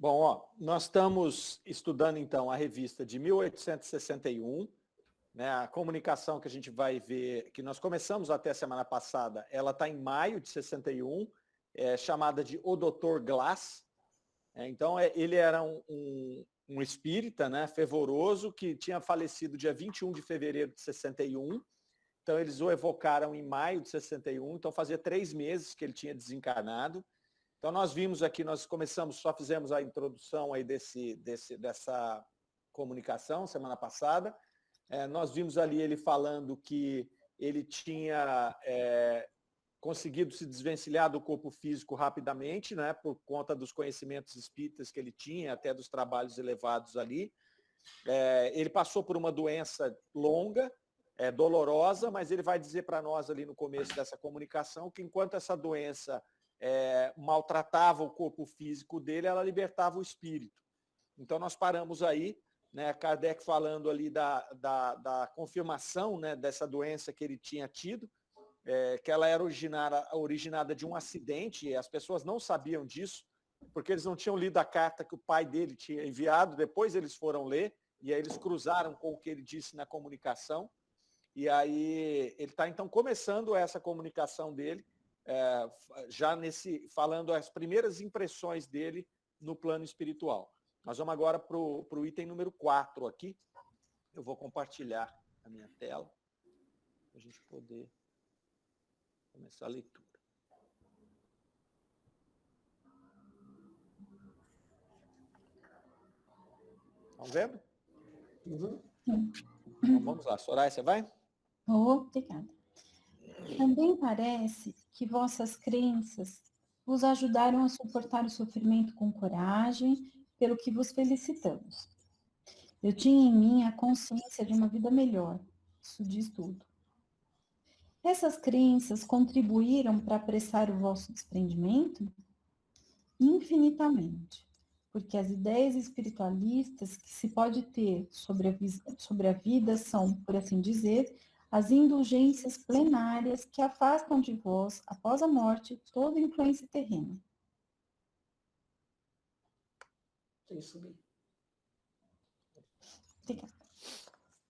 Bom, ó, nós estamos estudando, então, a revista de 1861, né, a comunicação que a gente vai ver, que nós começamos até a semana passada, ela está em maio de 61, chamada de O Dr. Glass. Então, ele era um espírita, né, fervoroso, que tinha falecido dia 21 de fevereiro de 61. Então, eles o evocaram em maio de 61, então fazia 3 meses que ele tinha desencarnado. Então, nós vimos aqui, nós começamos, só fizemos a introdução aí dessa comunicação semana passada. Nós vimos ali ele falando que ele tinha conseguido se desvencilhar do corpo físico rapidamente, né, por conta dos conhecimentos espíritas que ele tinha, até dos trabalhos elevados ali. Ele passou por uma doença longa, dolorosa, mas ele vai dizer para nós ali no começo dessa comunicação que enquanto essa doença maltratava o corpo físico dele, ela libertava o espírito. Então nós paramos aí, né, Kardec falando ali da confirmação, né, dessa doença que ele tinha tido, que ela era originada de um acidente, e as pessoas não sabiam disso, porque eles não tinham lido a carta que o pai dele tinha enviado, depois eles foram ler, e aí eles cruzaram com o que ele disse na comunicação, e aí ele está então começando essa comunicação dele, já falando as primeiras impressões dele no plano espiritual. Nós vamos agora para o item número 4 aqui. Eu vou compartilhar a minha tela para a gente poder começar a leitura. Estão vendo? Uhum. Então, vamos lá. Soraya, você vai? Obrigada. Também parece que vossas crenças vos ajudaram a suportar o sofrimento com coragem, pelo que vos felicitamos. Eu tinha em mim a consciência de uma vida melhor. Isso diz tudo. Essas crenças contribuíram para apressar o vosso desprendimento? Infinitamente. Porque as ideias espiritualistas que se pode ter sobre a vida são, por assim dizer, as indulgências plenárias que afastam de vós, após a morte, toda influência terrena. Tem que subir.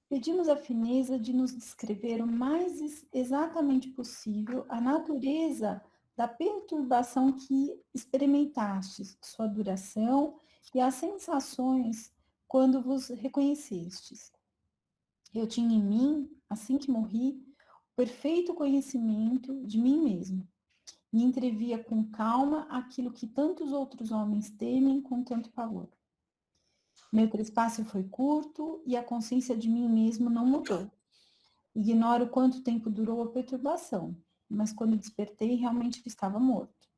Pedimos a fineza de nos descrever o mais exatamente possível a natureza da perturbação que experimentastes, sua duração e as sensações quando vos reconhecestes. Eu tinha em mim, assim que morri, o perfeito conhecimento de mim mesmo, e entrevia com calma aquilo que tantos outros homens temem com tanto pavor. Meu trespasse foi curto e a consciência de mim mesmo não mudou. Ignoro quanto tempo durou a perturbação, mas quando despertei, realmente estava morto.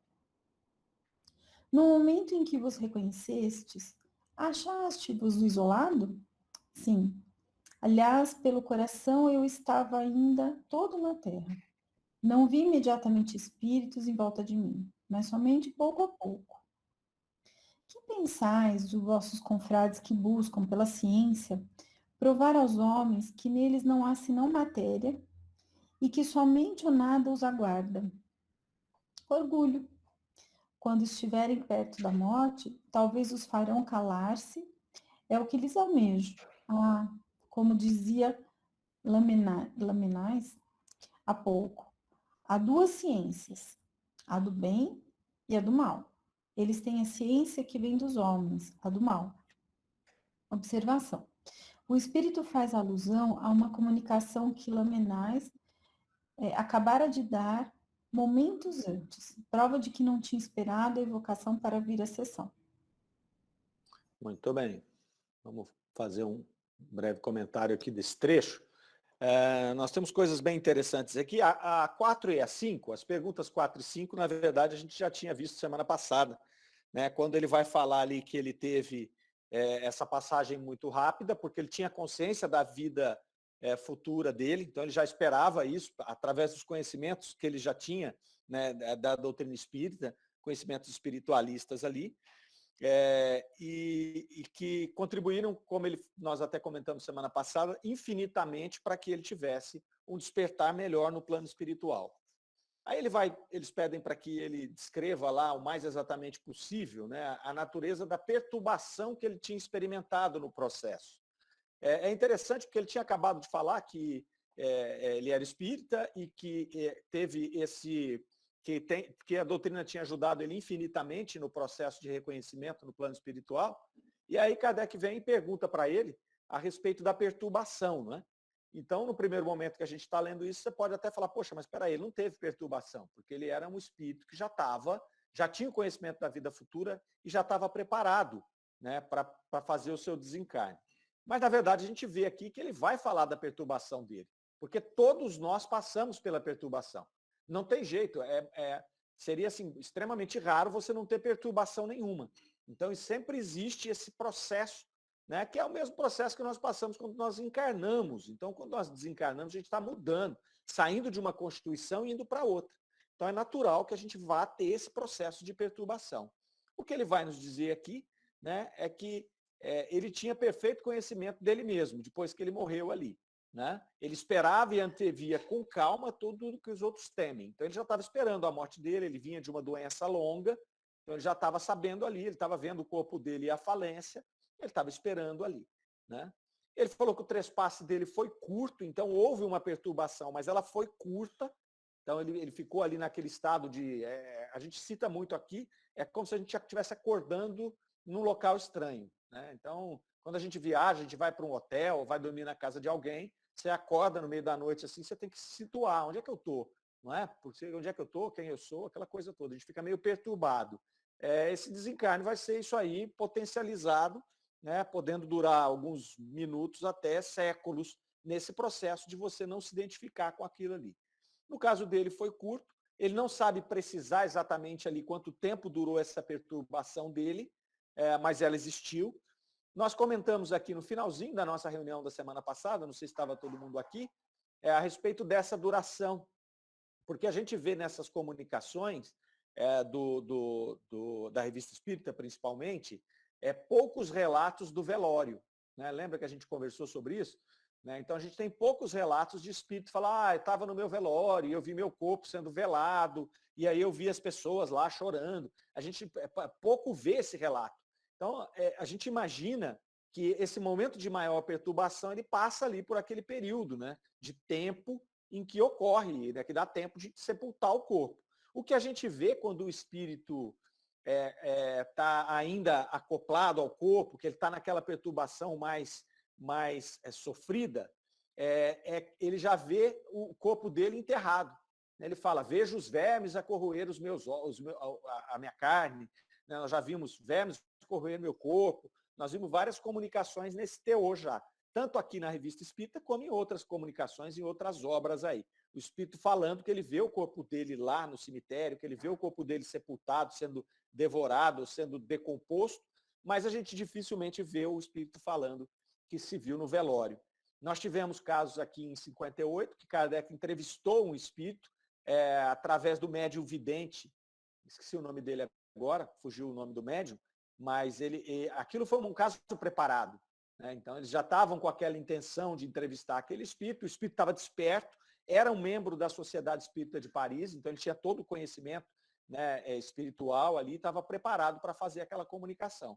No momento em que vos reconhecestes, achaste-vos isolado? Sim. Aliás, pelo coração eu estava ainda todo na terra. Não vi imediatamente espíritos em volta de mim, mas somente pouco a pouco. Que pensais dos vossos confrades que buscam, pela ciência, provar aos homens que neles não há senão matéria e que somente o nada os aguarda? Orgulho. Quando estiverem perto da morte, talvez os farão calar-se, é o que lhes almejo. Ah, como dizia Lamennais há pouco, há duas ciências, a do bem e a do mal. Eles têm a ciência que vem dos homens, a do mal. Observação. O espírito faz alusão a uma comunicação que Lamennais acabara de dar momentos antes, prova de que não tinha esperado a evocação para vir à sessão. Muito bem. Vamos fazer um breve comentário aqui desse trecho. Nós temos coisas bem interessantes aqui. A 4 e a 5, as perguntas 4 e 5, na verdade, a gente já tinha visto semana passada, né, quando ele vai falar ali que ele teve essa passagem muito rápida, porque ele tinha consciência da vida futura dele, então ele já esperava isso, através dos conhecimentos que ele já tinha, né, da doutrina espírita, conhecimentos espiritualistas ali, e que contribuíram, como nós até comentamos semana passada, infinitamente para que ele tivesse um despertar melhor no plano espiritual. Aí eles pedem para que ele descreva lá o mais exatamente possível, né, a natureza da perturbação que ele tinha experimentado no processo. É interessante porque ele tinha acabado de falar que ele era espírita e que teve que a doutrina tinha ajudado ele infinitamente no processo de reconhecimento no plano espiritual. E aí Kardec vem e pergunta para ele a respeito da perturbação, né? Então, no primeiro momento que a gente está lendo isso, você pode até falar, poxa, mas espera aí, ele não teve perturbação, porque ele era um espírito que já tinha o conhecimento da vida futura e já estava preparado, né, para fazer o seu desencarne. Mas, na verdade, a gente vê aqui que ele vai falar da perturbação dele, porque todos nós passamos pela perturbação. Não tem jeito, seria assim, extremamente raro você não ter perturbação nenhuma. Então, sempre existe esse processo, né, que é o mesmo processo que nós passamos quando nós encarnamos. Então, quando nós desencarnamos, a gente está mudando, saindo de uma constituição e indo para outra. Então, é natural que a gente vá ter esse processo de perturbação. O que ele vai nos dizer aqui, né, é que ele tinha perfeito conhecimento dele mesmo, depois que ele morreu ali. Né? Ele esperava e antevia com calma tudo o que os outros temem. Então, ele já estava esperando a morte dele, ele vinha de uma doença longa, então ele já estava sabendo ali, ele estava vendo o corpo dele e a falência, ele estava esperando ali. Né? Ele falou que o trespasse dele foi curto, então houve uma perturbação, mas ela foi curta. Então ele ficou ali naquele estado de... a gente cita muito aqui, é como se a gente já estivesse acordando num local estranho. Né? Então, quando a gente viaja, a gente vai para um hotel, vai dormir na casa de alguém, você acorda no meio da noite assim, você tem que se situar, onde é que eu estou? Não é? Porque onde é que eu estou, quem eu sou, aquela coisa toda. A gente fica meio perturbado. Esse desencarne vai ser isso aí, potencializado, né, podendo durar alguns minutos até séculos nesse processo de você não se identificar com aquilo ali. No caso dele foi curto, ele não sabe precisar exatamente ali quanto tempo durou essa perturbação dele, mas ela existiu. Nós comentamos aqui no finalzinho da nossa reunião da semana passada, não sei se estava todo mundo aqui, a respeito dessa duração, porque a gente vê nessas comunicações da Revista Espírita, principalmente, poucos relatos do velório. Né? Lembra que a gente conversou sobre isso? Né? Então, a gente tem poucos relatos de espírito falar, eu estava no meu velório, eu vi meu corpo sendo velado, e aí eu vi as pessoas lá chorando. A gente pouco vê esse relato. Então, a gente imagina que esse momento de maior perturbação, ele passa ali por aquele período, né, de tempo em que ocorre, né, que dá tempo de sepultar o corpo. O que a gente vê quando o espírito está ainda acoplado ao corpo, que ele está naquela perturbação mais sofrida, ele já vê o corpo dele enterrado. Ele fala, vejo os vermes a corroer a minha carne, né? Nós já vimos vermes corroer meu corpo, nós vimos várias comunicações nesse teor já, tanto aqui na Revista Espírita, como em outras comunicações, em outras obras aí. O espírito falando que ele vê o corpo dele lá no cemitério, que ele vê o corpo dele sepultado, sendo devorado, sendo decomposto, mas a gente dificilmente vê o espírito falando que se viu no velório. Nós tivemos casos aqui em 58, que Kardec entrevistou um espírito através do médium vidente, esqueci o nome dele agora, fugiu o nome do médium, mas aquilo foi um caso preparado. Né? Então, eles já estavam com aquela intenção de entrevistar aquele espírito, o espírito estava desperto, era um membro da Sociedade Espírita de Paris, então ele tinha todo o conhecimento, né, espiritual ali, estava preparado para fazer aquela comunicação.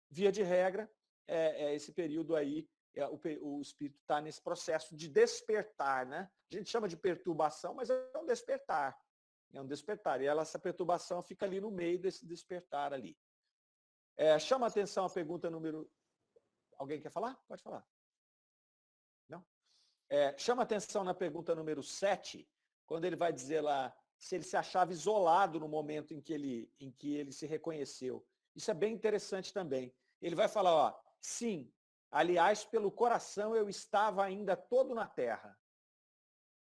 Via de regra, esse período aí, o espírito está nesse processo de despertar. Né? A gente chama de perturbação, mas é um despertar. É um despertar. E essa perturbação fica ali no meio desse despertar ali. Chama a atenção a pergunta número... Alguém quer falar? Pode falar. Não? Chama a atenção na pergunta número 7, quando ele vai dizer lá se ele se achava isolado no momento em que ele se reconheceu. Isso é bem interessante também. Ele vai falar, ó, sim, aliás, pelo coração eu estava ainda todo na terra.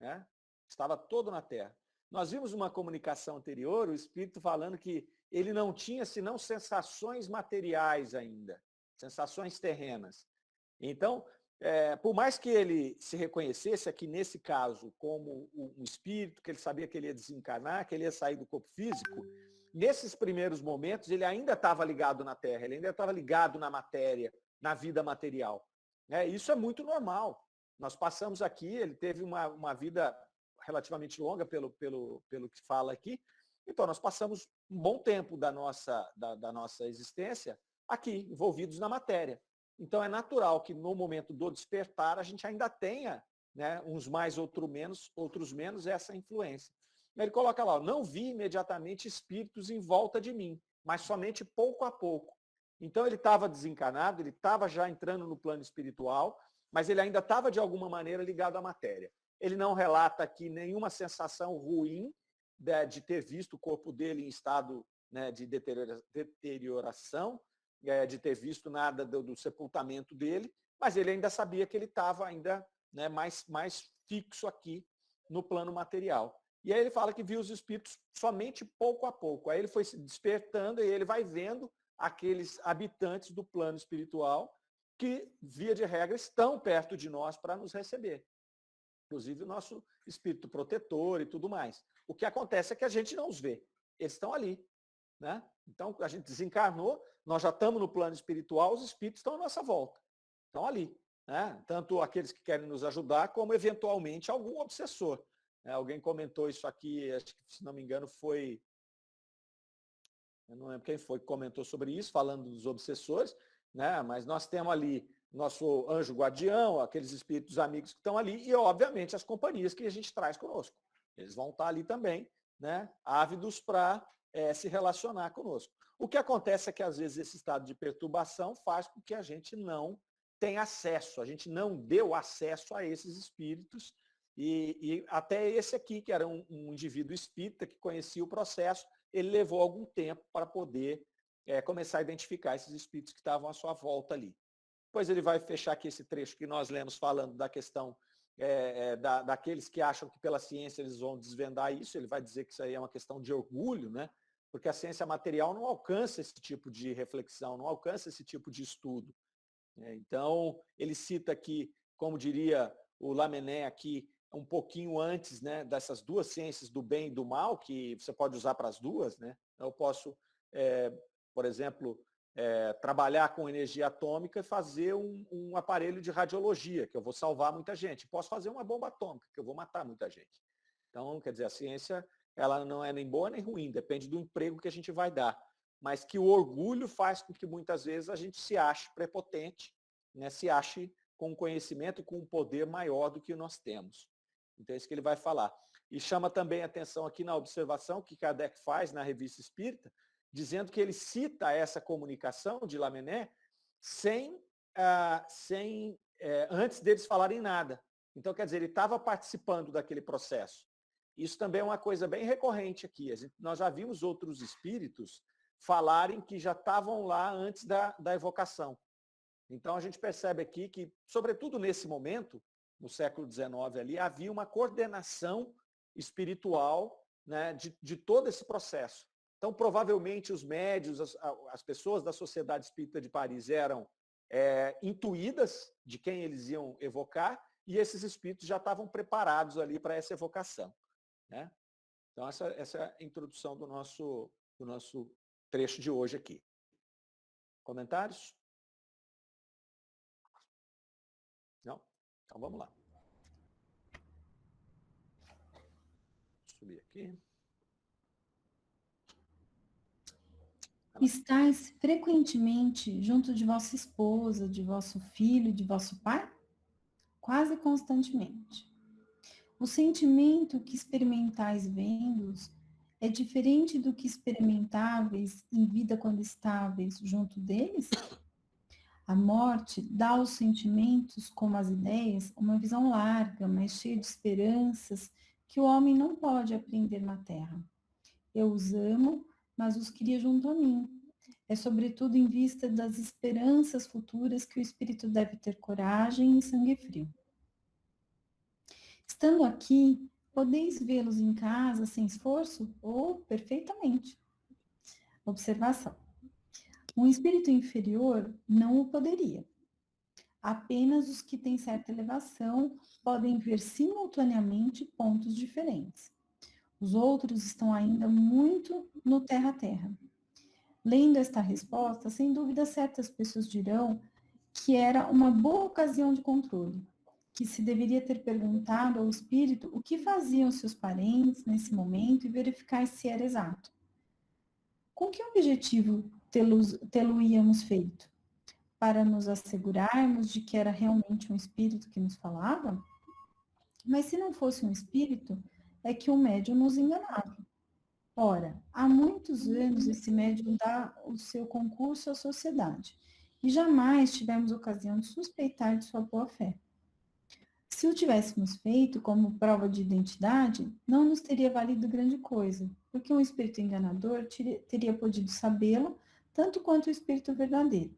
Né? Estava todo na terra. Nós vimos uma comunicação anterior, o espírito falando que ele não tinha senão sensações materiais ainda, sensações terrenas. Então, por mais que ele se reconhecesse aqui nesse caso como um espírito, que ele sabia que ele ia desencarnar, que ele ia sair do corpo físico, nesses primeiros momentos ele ainda estava ligado na Terra, ele ainda estava ligado na matéria, na vida material. Isso é muito normal. Nós passamos aqui, ele teve uma vida relativamente longa pelo que fala aqui. Então, nós passamos um bom tempo da nossa existência aqui, envolvidos na matéria. Então, é natural que no momento do despertar a gente ainda tenha, né, uns mais, outros menos, essa influência. Ele coloca lá, não vi imediatamente espíritos em volta de mim, mas somente pouco a pouco. Então, ele estava desencarnado, ele estava já entrando no plano espiritual, mas ele ainda estava, de alguma maneira, ligado à matéria. Ele não relata aqui nenhuma sensação ruim de ter visto o corpo dele em estado, né, de deterioração, de ter visto nada do sepultamento dele, mas ele ainda sabia que ele estava ainda, né, mais fixo aqui no plano material. E aí ele fala que viu os espíritos somente pouco a pouco. Aí ele foi se despertando e ele vai vendo aqueles habitantes do plano espiritual que, via de regra, estão perto de nós para nos receber. Inclusive o nosso espírito protetor e tudo mais. O que acontece é que a gente não os vê. Eles estão ali, né? Então, a gente desencarnou, nós já estamos no plano espiritual, os espíritos estão à nossa volta. Estão ali, né? Tanto aqueles que querem nos ajudar, como, eventualmente, algum obsessor. Alguém comentou isso aqui, acho que, se não me engano, foi... Eu não lembro quem foi que comentou sobre isso, falando dos obsessores, né? Mas nós temos ali nosso anjo guardião, aqueles espíritos amigos que estão ali, e, obviamente, as companhias que a gente traz conosco. Eles vão estar ali também, né? Ávidos para se relacionar conosco. O que acontece é que, às vezes, esse estado de perturbação faz com que a gente não tenha acesso, a gente não deu acesso a esses espíritos, e até esse aqui, que era um indivíduo espírita que conhecia o processo, ele levou algum tempo para poder começar a identificar esses espíritos que estavam à sua volta ali. Depois ele vai fechar aqui esse trecho que nós lemos falando da questão daqueles que acham que pela ciência eles vão desvendar isso. Ele vai dizer que isso aí é uma questão de orgulho, né? Porque a ciência material não alcança esse tipo de reflexão, não alcança esse tipo de estudo. Então, ele cita aqui, como diria o Lamennais aqui, um pouquinho antes, né, dessas duas ciências do bem e do mal, que você pode usar para as duas, né? Eu posso, por exemplo, trabalhar com energia atômica e fazer um aparelho de radiologia, que eu vou salvar muita gente. Posso fazer uma bomba atômica, que eu vou matar muita gente. Então, quer dizer, a ciência, ela não é nem boa nem ruim, depende do emprego que a gente vai dar. Mas que o orgulho faz com que muitas vezes a gente se ache prepotente, né, se ache com conhecimento e com um poder maior do que nós temos. Então é isso que ele vai falar. E chama também a atenção aqui na observação que Kardec faz na Revista Espírita, dizendo que ele cita essa comunicação de Lamennais antes deles falarem nada. Então, quer dizer, ele estava participando daquele processo. Isso também é uma coisa bem recorrente aqui. Nós já vimos outros espíritos falarem que já estavam lá antes da evocação. Então, a gente percebe aqui que, sobretudo nesse momento, no século XIX ali, havia uma coordenação espiritual, né, de todo esse processo. Então, provavelmente, os médios, as pessoas da Sociedade Espírita de Paris eram intuídas de quem eles iam evocar, e esses espíritos já estavam preparados ali para essa evocação, né? Então, essa é a introdução do nosso trecho de hoje aqui. Comentários? Não? Então, vamos lá. Vou subir aqui. Estais frequentemente junto de vossa esposa, de vosso filho, de vosso pai? Quase constantemente. O sentimento que experimentais vendo-os é diferente do que experimentáveis em vida quando estáveis junto deles? A morte dá aos sentimentos, como às ideias, uma visão larga, mas cheia de esperanças que o homem não pode apreender na terra. Eu os amo, mas os queria junto a mim. É sobretudo em vista das esperanças futuras que o espírito deve ter coragem e sangue frio. Estando aqui, podeis vê-los em casa sem esforço ou perfeitamente. Observação. Um espírito inferior não o poderia. Apenas os que têm certa elevação podem ver simultaneamente pontos diferentes. Os outros estão ainda muito no terra-terra. Lendo esta resposta, sem dúvida certas pessoas dirão que era uma boa ocasião de controle. que se deveria ter perguntado ao espírito o que faziam seus parentes nesse momento e verificar se era exato. Com que objetivo tê-lo-íamos feito? Para nos assegurarmos de que era realmente um espírito que nos falava? Mas se não fosse um espírito, é que o médium nos enganava. Ora, há muitos anos esse médium dá o seu concurso à sociedade e jamais tivemos ocasião de suspeitar de sua boa-fé. Se o tivéssemos feito como prova de identidade, não nos teria valido grande coisa, porque um espírito enganador teria podido sabê-lo tanto quanto o espírito verdadeiro.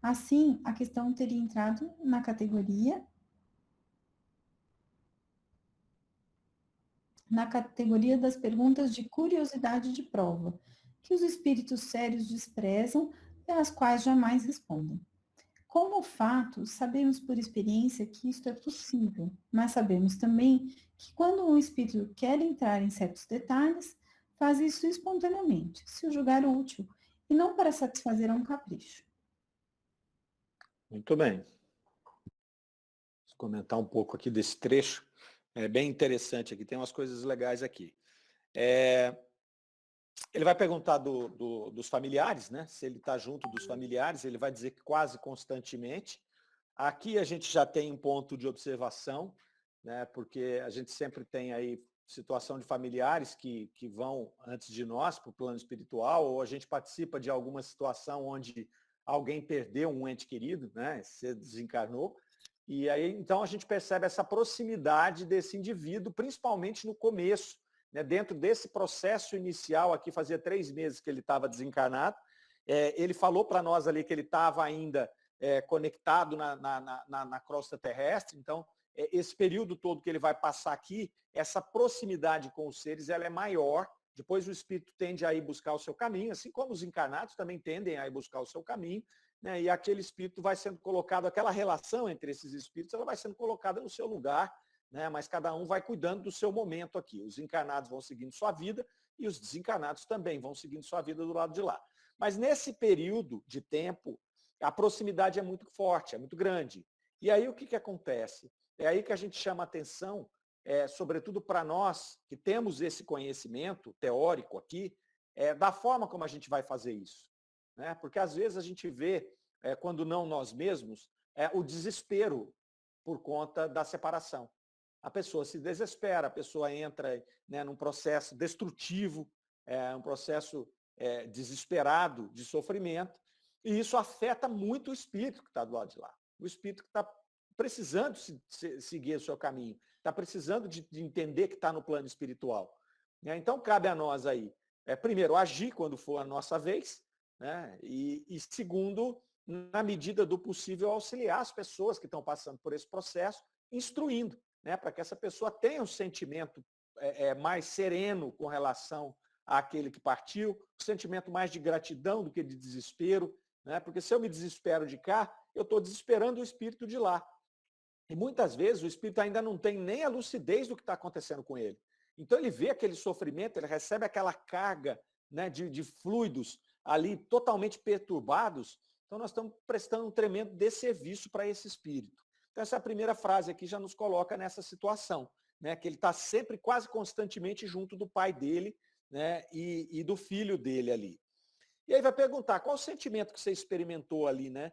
Assim, a questão teria entrado na categoria das perguntas de curiosidade de prova, que os espíritos sérios desprezam e às quais jamais respondem. Como fato, sabemos por experiência que isto é possível, mas sabemos também que quando um espírito quer entrar em certos detalhes, faz isso espontaneamente, se o julgar útil, e não para satisfazer a um capricho. Muito bem. Vou comentar um pouco aqui desse trecho. É bem interessante aqui, tem umas coisas legais aqui. Ele vai perguntar dos familiares, né? Se ele está junto dos familiares, ele vai dizer que quase constantemente. Aqui a gente já tem um ponto de observação, né? Porque a gente sempre tem aí situação de familiares que vão antes de nós para o plano espiritual, ou a gente participa de alguma situação onde alguém perdeu um ente querido, né? Se desencarnou. E aí, então, a gente percebe essa proximidade desse indivíduo, principalmente no começo, né? Dentro desse processo inicial, aqui fazia 3 meses que ele estava desencarnado, ele falou para nós ali que ele estava ainda conectado na crosta terrestre, então, esse período todo que ele vai passar aqui, essa proximidade com os seres, ela é maior, depois o espírito tende a ir buscar o seu caminho, assim como os encarnados também tendem a ir buscar o seu caminho, né? E aquele espírito vai sendo colocado, aquela relação entre esses espíritos, ela vai sendo colocada no seu lugar, né? Mas cada um vai cuidando do seu momento aqui. Os encarnados vão seguindo sua vida e os desencarnados também vão seguindo sua vida do lado de lá. Mas nesse período de tempo, a proximidade é muito forte, é muito grande. E aí o que acontece? É aí que a gente chama atenção, sobretudo para nós que temos esse conhecimento teórico aqui, da forma como a gente vai fazer isso. Né? Porque às vezes a gente vê, quando não nós mesmos, o desespero por conta da separação. A pessoa se desespera, a pessoa entra, né, num processo destrutivo, um processo desesperado de sofrimento, e isso afeta muito o espírito que está do lado de lá. O espírito que está precisando seguir o seu caminho, está precisando de entender que está no plano espiritual. Né? Então, cabe a nós aí, primeiro, agir quando for a nossa vez, né? E segundo, na medida do possível, auxiliar as pessoas que estão passando por esse processo, instruindo, né? Para que essa pessoa tenha um sentimento mais sereno com relação àquele que partiu, um sentimento mais de gratidão do que de desespero, né? Porque se eu me desespero de cá, eu estou desesperando o espírito de lá. E muitas vezes o espírito ainda não tem nem a lucidez do que está acontecendo com ele. Então ele vê aquele sofrimento, ele recebe aquela carga, né, de fluidos ali totalmente perturbados. Então nós estamos prestando um tremendo desserviço para esse espírito. Então essa primeira frase aqui já nos coloca nessa situação, né, que ele está sempre, quase constantemente junto do pai dele, né, e do filho dele ali. E aí vai perguntar, qual o sentimento que você experimentou ali, né,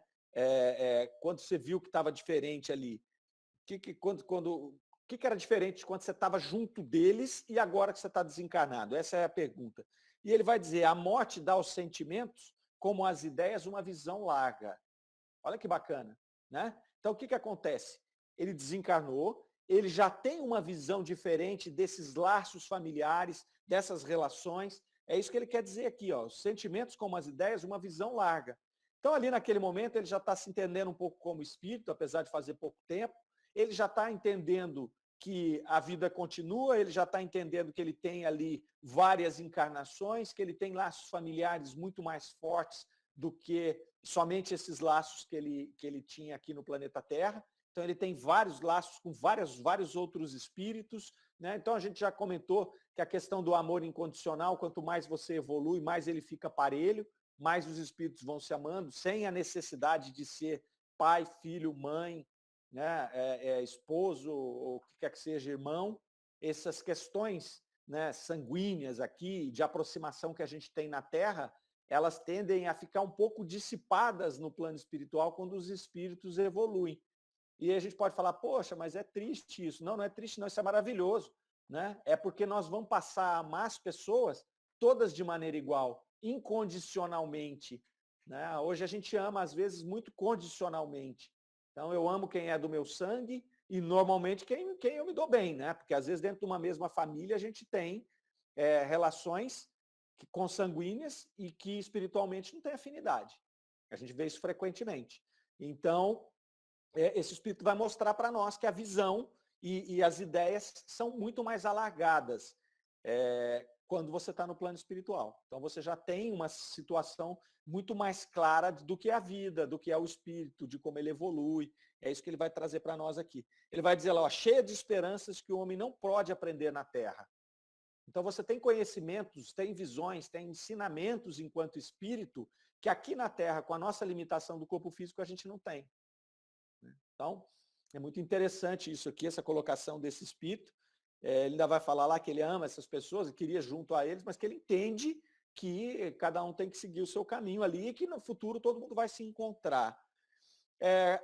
quando você viu que estava diferente ali? O que era diferente quando você estava junto deles e agora que você está desencarnado? Essa é a pergunta. E ele vai dizer, a morte dá aos sentimentos, como às ideias, uma visão larga. Olha que bacana, né? Então, o que acontece? Ele desencarnou, ele já tem uma visão diferente desses laços familiares, dessas relações. É isso que ele quer dizer aqui, ó. Os sentimentos, como as ideias, uma visão larga. Então, ali naquele momento, ele já está se entendendo um pouco como espírito, apesar de fazer pouco tempo. Ele já está entendendo que a vida continua, ele já está entendendo que ele tem ali várias encarnações, que ele tem laços familiares muito mais fortes do que somente esses laços que ele tinha aqui no planeta Terra. Então ele tem vários laços com vários outros espíritos, né? Então a gente já comentou que a questão do amor incondicional, quanto mais você evolui, mais ele fica parelho, mais os espíritos vão se amando, sem a necessidade de ser pai, filho, mãe, né, esposo, ou o que quer que seja, irmão, essas questões, né, sanguíneas aqui, de aproximação que a gente tem na Terra, elas tendem a ficar um pouco dissipadas no plano espiritual quando os espíritos evoluem. E a gente pode falar, poxa, mas é triste isso. Não, não é triste não, isso é maravilhoso. Né? É porque nós vamos passar a amar as pessoas todas de maneira igual, incondicionalmente. Né? Hoje a gente ama, às vezes, muito condicionalmente. Então, eu amo quem é do meu sangue e, normalmente, quem eu me dou bem. Né? Porque, às vezes, dentro de uma mesma família, a gente tem relações consanguíneas e que, espiritualmente, não tem afinidade. A gente vê isso frequentemente. Então, esse espírito vai mostrar para nós que a visão e as ideias são muito mais alargadas quando você está no plano espiritual. Então você já tem uma situação muito mais clara do que é a vida, do que é o espírito, de como ele evolui. É isso que ele vai trazer para nós aqui. Ele vai dizer lá, ó, cheia de esperanças que o homem não pode aprender na Terra. Então você tem conhecimentos, tem visões, tem ensinamentos enquanto espírito que aqui na Terra, com a nossa limitação do corpo físico, a gente não tem. Então, é muito interessante isso aqui, essa colocação desse espírito. Ele ainda vai falar lá que ele ama essas pessoas, queria junto a eles, mas que ele entende que cada um tem que seguir o seu caminho ali e que no futuro todo mundo vai se encontrar.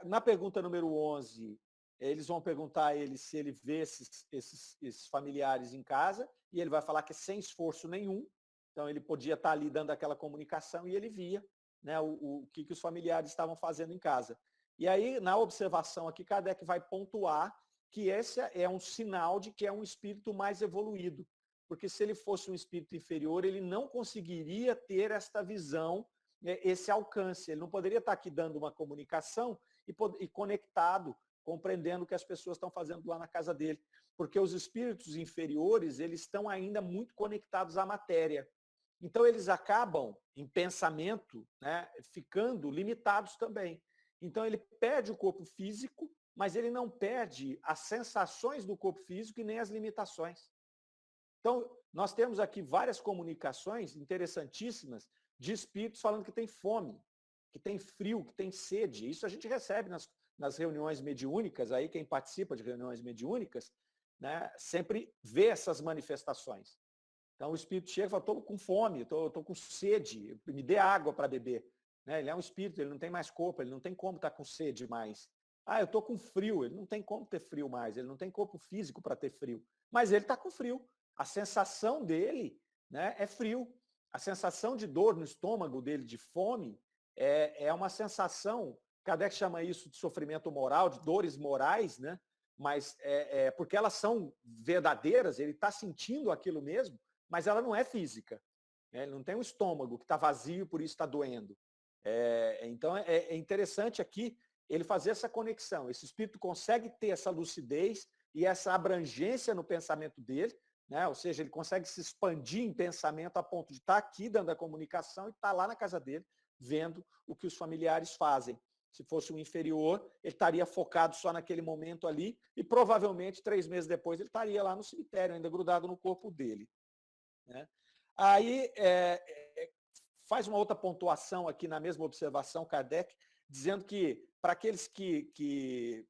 Na pergunta número 11, eles vão perguntar a ele se ele vê esses familiares em casa, e ele vai falar que sem esforço nenhum. Então, ele podia estar ali dando aquela comunicação e ele via, né, o que os familiares estavam fazendo em casa. E aí, na observação aqui, Kardec vai pontuar que esse é um sinal de que é um espírito mais evoluído. Porque se ele fosse um espírito inferior, ele não conseguiria ter esta visão, esse alcance. Ele não poderia estar aqui dando uma comunicação e conectado, compreendendo o que as pessoas estão fazendo lá na casa dele. Porque os espíritos inferiores, eles estão ainda muito conectados à matéria. Então, eles acabam, em pensamento, né, ficando limitados também. Então, ele perde o corpo físico, mas ele não perde as sensações do corpo físico e nem as limitações. Então, nós temos aqui várias comunicações interessantíssimas de espíritos falando que tem fome, que tem frio, que tem sede. Isso a gente recebe nas reuniões mediúnicas, aí quem participa de reuniões mediúnicas, né, sempre vê essas manifestações. Então, o espírito chega e fala, estou com fome, estou com sede, me dê água para beber. Ele é um espírito, ele não tem mais corpo, ele não tem como estar com sede mais. Eu estou com frio, ele não tem como ter frio mais, ele não tem corpo físico para ter frio. Mas ele está com frio. A sensação dele, né, é frio. A sensação de dor no estômago dele, de fome, é uma sensação, Kardec chama isso de sofrimento moral, de dores morais, né? Mas porque elas são verdadeiras, ele está sentindo aquilo mesmo, mas ela não é física. Ele não tem um estômago que está vazio, por isso está doendo. Então, é interessante aqui ele fazer essa conexão. Esse espírito consegue ter essa lucidez e essa abrangência no pensamento dele, né? Ou seja, ele consegue se expandir em pensamento a ponto de estar aqui dando a comunicação e estar lá na casa dele, vendo o que os familiares fazem. Se fosse um inferior, ele estaria focado só naquele momento ali e provavelmente 3 meses depois ele estaria lá no cemitério, ainda grudado no corpo dele. Né? Aí faz uma outra pontuação aqui na mesma observação, Kardec, dizendo que para aqueles que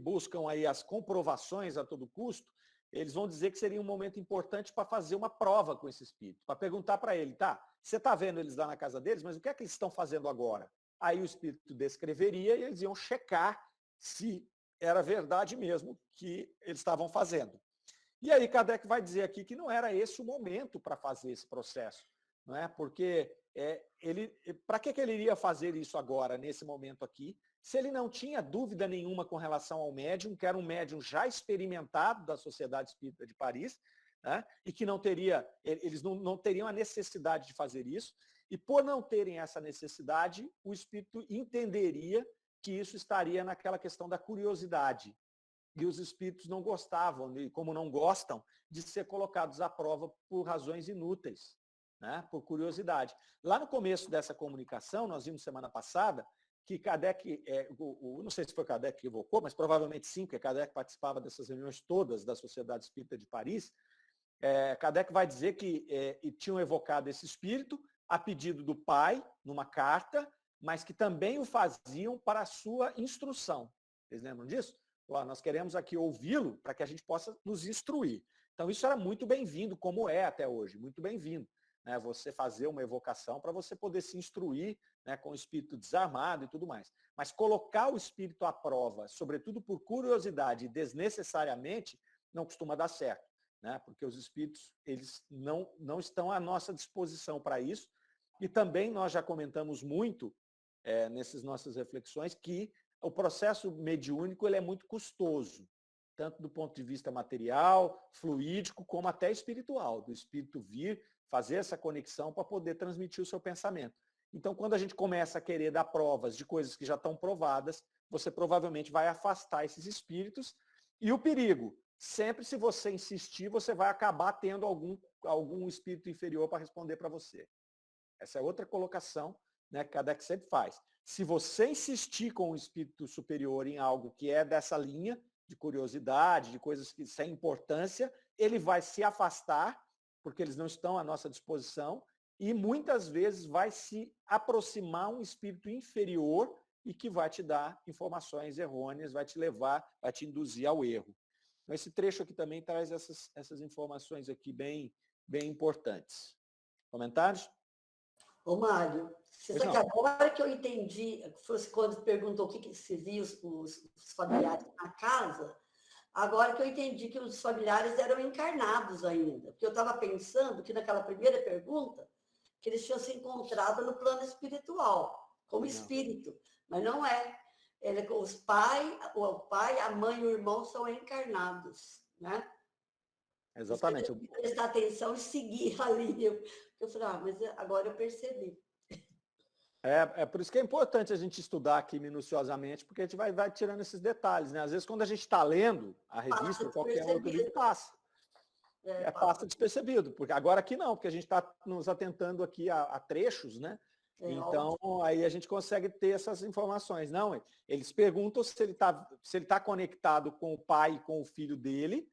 buscam aí as comprovações a todo custo, eles vão dizer que seria um momento importante para fazer uma prova com esse espírito, para perguntar para ele, tá, você está vendo eles lá na casa deles, mas o que é que eles estão fazendo agora? Aí o espírito descreveria e eles iam checar se era verdade mesmo que eles estavam fazendo. E aí Kardec vai dizer aqui que não era esse o momento para fazer esse processo, não é? Porque para que ele iria fazer isso agora, nesse momento aqui, se ele não tinha dúvida nenhuma com relação ao médium, que era um médium já experimentado da Sociedade Espírita de Paris, né? E que eles não teriam a necessidade de fazer isso, e por não terem essa necessidade, o espírito entenderia que isso estaria naquela questão da curiosidade. E os espíritos não gostavam, e como não gostam, de ser colocados à prova por razões inúteis, né? Por curiosidade. Lá no começo dessa comunicação, nós vimos semana passada, que Kardec, não sei se foi Kardec que evocou, mas provavelmente sim, porque Kardec participava dessas reuniões todas da Sociedade Espírita de Paris. Kardec vai dizer que tinham evocado esse espírito a pedido do pai, numa carta, mas que também o faziam para a sua instrução. Vocês lembram disso? Ó, nós queremos aqui ouvi-lo para que a gente possa nos instruir. Então isso era muito bem-vindo, como é até hoje, muito bem-vindo. Né? Você fazer uma evocação para você poder se instruir, né, com o espírito desarmado e tudo mais. Mas colocar o espírito à prova, sobretudo por curiosidade e desnecessariamente, não costuma dar certo. Né? Porque os espíritos, eles não estão à nossa disposição para isso. E também nós já comentamos muito, nessas nossas reflexões, que o processo mediúnico ele é muito custoso, tanto do ponto de vista material, fluídico, como até espiritual, do espírito vir, fazer essa conexão para poder transmitir o seu pensamento. Então, quando a gente começa a querer dar provas de coisas que já estão provadas, você provavelmente vai afastar esses espíritos. E o perigo, sempre se você insistir, você vai acabar tendo algum espírito inferior para responder para você. Essa é outra colocação, né, que Kardec sempre faz. Se você insistir com o espírito superior em algo que é dessa linha, de curiosidade, de coisas que sem importância, ele vai se afastar, porque eles não estão à nossa disposição, e muitas vezes vai se aproximar um espírito inferior e que vai te dar informações errôneas, vai te levar, vai te induzir ao erro. Então, esse trecho aqui também traz essas informações aqui bem importantes. Comentários? Ô, Mário, você sabe que agora que eu entendi, fosse quando perguntou o que se via os familiares na casa, agora que eu entendi que os familiares eram encarnados ainda. Porque eu estava pensando que naquela primeira pergunta, que eles tinham se encontrado no plano espiritual, como espírito. Mas não é. O pai, a mãe e o irmão são encarnados, né? Exatamente. Eu prestar atenção e seguir a linha. Eu falei, mas agora eu percebi. É por isso que é importante a gente estudar aqui minuciosamente, porque a gente vai tirando esses detalhes, né? Às vezes, quando a gente está lendo a revista ou qualquer outro livro, passa. Passa despercebido, porque agora aqui não, porque a gente está nos atentando aqui a trechos, né? Então, aí a gente consegue ter essas informações. Não, eles perguntam se ele tá conectado com o pai e com o filho dele,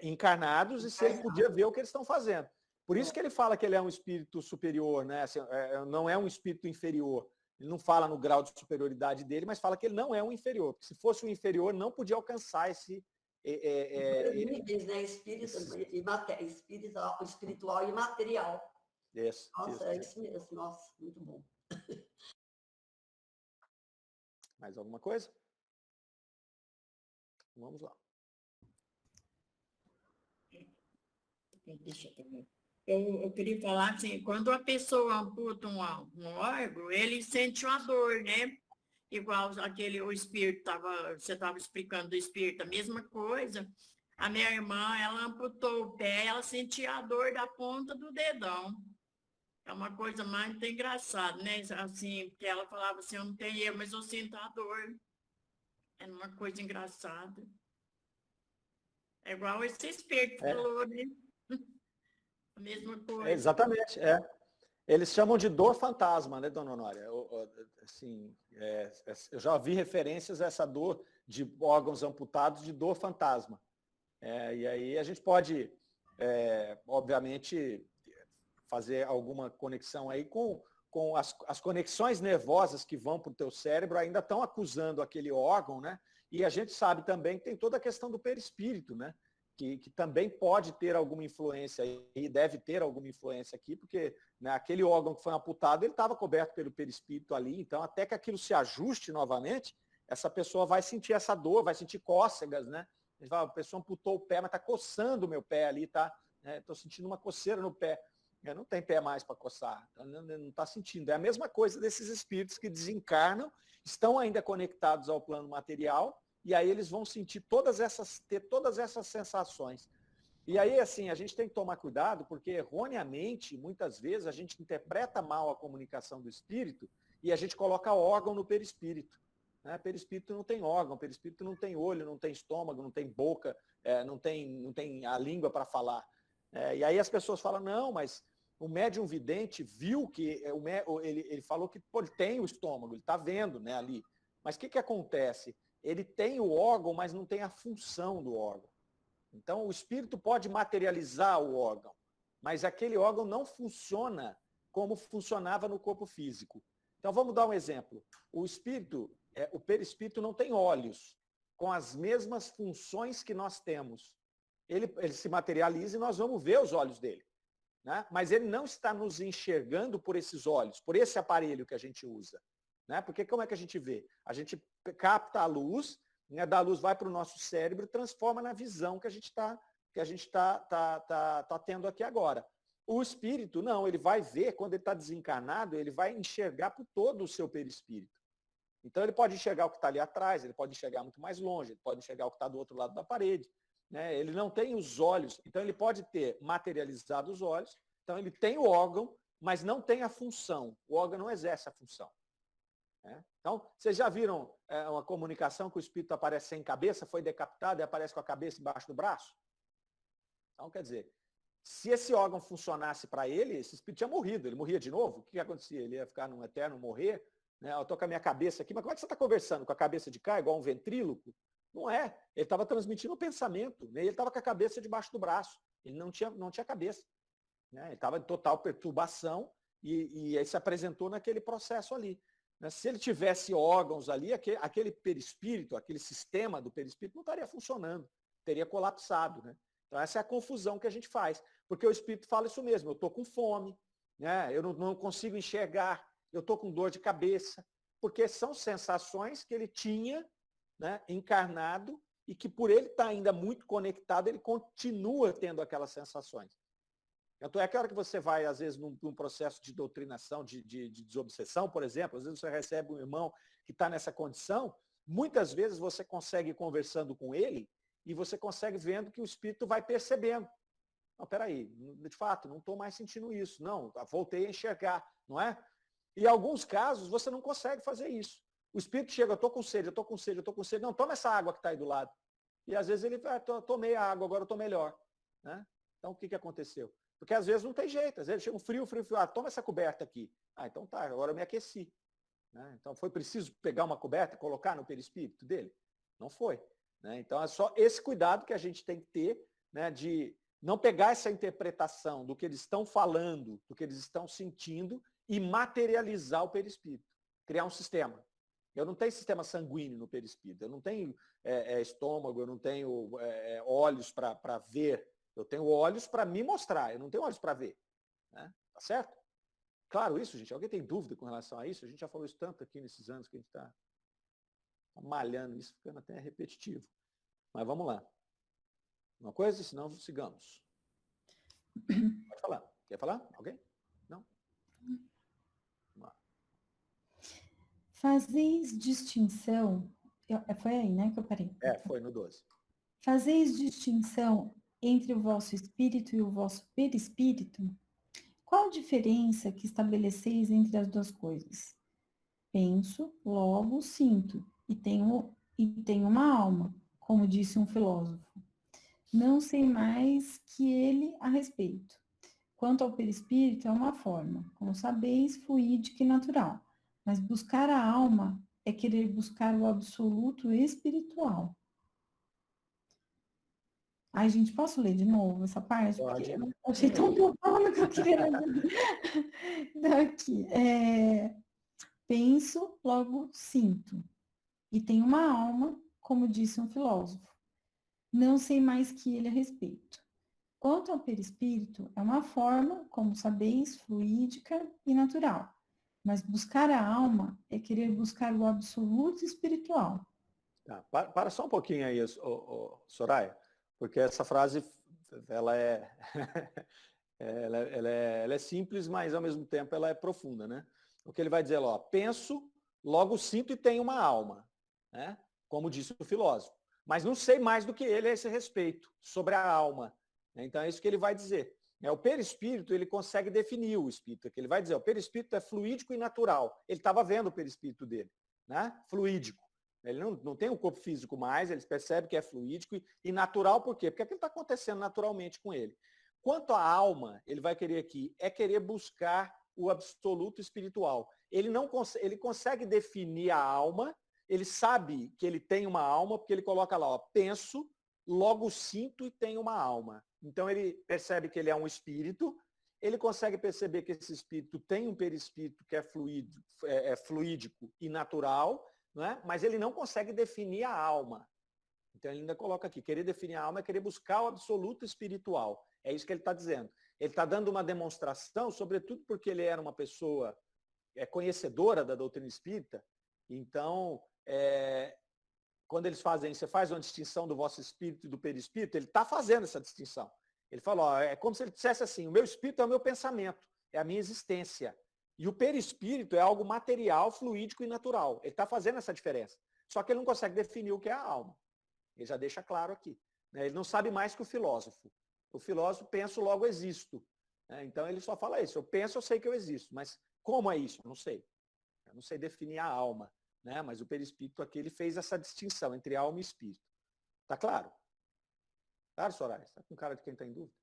encarnados, e se ele podia ver o que eles estão fazendo. Por isso que ele fala que ele é um espírito superior, né? Assim, não é um espírito inferior. Ele não fala no grau de superioridade dele, mas fala que ele não é um inferior. Porque se fosse um inferior, não podia alcançar esse... níveis, né? Espiritual e material. Nossa, é isso mesmo. Nossa, muito bom. Mais alguma coisa? Vamos lá. Deixa eu ver. Eu queria falar assim, quando a pessoa amputa um órgão, ele sente uma dor, né? Igual o espírito, você estava explicando do espírito, a mesma coisa. A minha irmã, ela amputou o pé, ela sentia a dor da ponta do dedão. É uma coisa muito engraçada, né? Assim, porque ela falava assim, eu não tenho erro, mas eu sinto a dor. É uma coisa engraçada. É igual esse espírito falou, né? A mesma coisa. Exatamente, Eles chamam de dor fantasma, né, dona Honória? Assim, eu já vi referências a essa dor de órgãos amputados de dor fantasma. E aí a gente pode, obviamente, fazer alguma conexão aí com as conexões nervosas que vão para o teu cérebro ainda estão acusando aquele órgão, né? E a gente sabe também que tem toda a questão do perispírito, né? Que também pode ter alguma influência e deve ter alguma influência aqui, porque, né, aquele órgão que foi amputado, ele estava coberto pelo perispírito ali, então até que aquilo se ajuste novamente, essa pessoa vai sentir essa dor, vai sentir cócegas, né? A pessoa amputou o pé, mas está coçando o meu pé ali, tá? Estou sentindo uma coceira no pé. Não tem pé mais para coçar, não está sentindo. É a mesma coisa desses espíritos que desencarnam, estão ainda conectados ao plano material, e aí eles vão sentir ter todas essas sensações. E aí, assim, a gente tem que tomar cuidado, porque erroneamente, muitas vezes, a gente interpreta mal a comunicação do espírito e a gente coloca órgão no perispírito. Né? Perispírito não tem órgão, perispírito não tem olho, não tem estômago, não tem boca, não tem a língua para falar. E aí as pessoas falam, não, mas o médium vidente viu que, ele falou que ele tem o estômago, ele está vendo, né, ali. Mas o que acontece? Ele tem o órgão, mas não tem a função do órgão. Então, o espírito pode materializar o órgão, mas aquele órgão não funciona como funcionava no corpo físico. Então, vamos dar um exemplo. O espírito, o perispírito não tem olhos com as mesmas funções que nós temos. Ele se materializa e nós vamos ver os olhos dele. Né? Mas ele não está nos enxergando por esses olhos, por esse aparelho que a gente usa. Né? Porque como é que a gente vê? A gente capta a luz, né? Da luz vai para o nosso cérebro e transforma na visão que a gente tá tendo aqui agora. O espírito, não, ele vai ver, quando ele está desencarnado, ele vai enxergar por todo o seu perispírito. Então ele pode enxergar o que está ali atrás, ele pode enxergar muito mais longe, ele pode enxergar o que está do outro lado da parede. Né? Ele não tem os olhos, então ele pode ter materializado os olhos, então ele tem o órgão, mas não tem a função. O órgão não exerce a função. Né? Então, vocês já viram uma comunicação que o espírito aparece sem cabeça, foi decapitado e aparece com a cabeça embaixo do braço? Então, quer dizer, se esse órgão funcionasse para ele, esse espírito tinha morrido. Ele morria de novo? O que acontecia? Ele ia ficar num eterno morrer? Né? Eu estou com a minha cabeça aqui, mas como é que você está conversando? Com a cabeça de cá, igual um ventríloco? Não é. Ele estava transmitindo um pensamento. Né? Ele estava com a cabeça debaixo do braço. Ele não tinha cabeça. Né? Ele estava em total perturbação e aí se apresentou naquele processo ali. Né? Se ele tivesse órgãos ali, aquele perispírito, aquele sistema do perispírito não estaria funcionando. Teria colapsado. Né? Então essa é a confusão que a gente faz. Porque o espírito fala isso mesmo. Eu estou com fome. Né? Eu não consigo enxergar. Eu estou com dor de cabeça. Porque são sensações que ele tinha, né, encarnado, e que por ele estar ainda muito conectado, ele continua tendo aquelas sensações. Tanto é que a hora que você vai, às vezes, num processo de doutrinação, de desobsessão, por exemplo, às vezes você recebe um irmão que está nessa condição, muitas vezes você consegue ir conversando com ele e você consegue vendo que o espírito vai percebendo. Não, peraí, de fato, não estou mais sentindo isso. Não, voltei a enxergar, não é? E em alguns casos você não consegue fazer isso. O espírito chega, eu estou com sede, eu estou com sede, eu estou com sede. Não, toma essa água que está aí do lado. E às vezes ele vai, tomei a água, agora eu estou melhor. Né? Então o que aconteceu? Porque às vezes não tem jeito, às vezes chega um frio, toma essa coberta aqui. Ah, então tá, agora eu me aqueci. Né? Então foi preciso pegar uma coberta e colocar no perispírito dele? Não foi. Né? Então é só esse cuidado que a gente tem que ter, né, de não pegar essa interpretação do que eles estão falando, do que eles estão sentindo e materializar o perispírito. Criar um sistema. Eu não tenho sistema sanguíneo no perispírito, eu não tenho estômago, eu não tenho olhos para ver, eu tenho olhos para me mostrar, eu não tenho olhos para ver. Né? Tá certo? Claro isso, gente. Alguém tem dúvida com relação a isso? A gente já falou isso tanto aqui nesses anos que a gente está malhando isso, ficando até repetitivo. Mas vamos lá. Uma coisa, senão sigamos. Pode falar. Quer falar? Alguém? Não? Vamos lá. Fazeis distinção, foi aí, né, que eu parei? Foi no 12. Fazeis distinção entre o vosso espírito e o vosso perispírito? Qual a diferença que estabeleceis entre as duas coisas? Penso, logo sinto, e tenho uma alma, como disse um filósofo. Não sei mais que ele a respeito. Quanto ao perispírito, é uma forma, como sabeis, fluídica e natural. Mas buscar a alma é querer buscar o absoluto espiritual. Ai, gente, posso ler de novo essa parte? Pode. Porque eu achei tão profundo que eu queria ler. Daqui. Penso, logo sinto. E tenho uma alma, como disse um filósofo. Não sei mais que ele a respeito. Quanto ao perispírito, é uma forma, como sabeis, fluídica e natural. Mas buscar a alma é querer buscar o absoluto espiritual. Tá, para só um pouquinho aí, Soraya, porque essa frase, ela ela é simples, mas ao mesmo tempo ela é profunda, né? O que ele vai dizer lá, ó, penso, logo sinto e tenho uma alma, né? Como disse o filósofo. Mas não sei mais do que ele a esse respeito, sobre a alma. Então é isso que ele vai dizer. O perispírito, ele consegue definir o espírito, que ele vai dizer, o perispírito é fluídico e natural. Ele estava vendo o perispírito dele, né? Fluídico. Ele não tem um corpo físico mais, ele percebe que é fluídico e natural, por quê? Porque aquilo está acontecendo naturalmente com ele. Quanto à alma, ele vai querer aqui, é querer buscar o absoluto espiritual. Ele consegue definir a alma, ele sabe que ele tem uma alma, porque ele coloca lá, ó, penso, logo sinto e tenho uma alma. Então ele percebe que ele é um espírito, ele consegue perceber que esse espírito tem um perispírito que é fluídico e natural, não é? Mas ele não consegue definir a alma. Então ele ainda coloca aqui, querer definir a alma é querer buscar o absoluto espiritual. É isso que ele está dizendo. Ele está dando uma demonstração, sobretudo porque ele era uma pessoa conhecedora da doutrina espírita. Então, quando eles fazem, você faz uma distinção do vosso espírito e do perispírito, ele está fazendo essa distinção. Ele falou, é como se ele dissesse assim, o meu espírito é o meu pensamento, é a minha existência. E o perispírito é algo material, fluídico e natural. Ele está fazendo essa diferença. Só que ele não consegue definir o que é a alma. Ele já deixa claro aqui. Né? Ele não sabe mais que o filósofo. O filósofo penso, logo existo. Né? Então ele só fala isso. Eu penso, eu sei que eu existo. Mas como é isso? Eu não sei. Eu não sei definir a alma. Né? Mas o perispírito aqui ele fez essa distinção entre alma e espírito. Tá claro? Claro, Soraya? Está com cara de quem está em dúvida?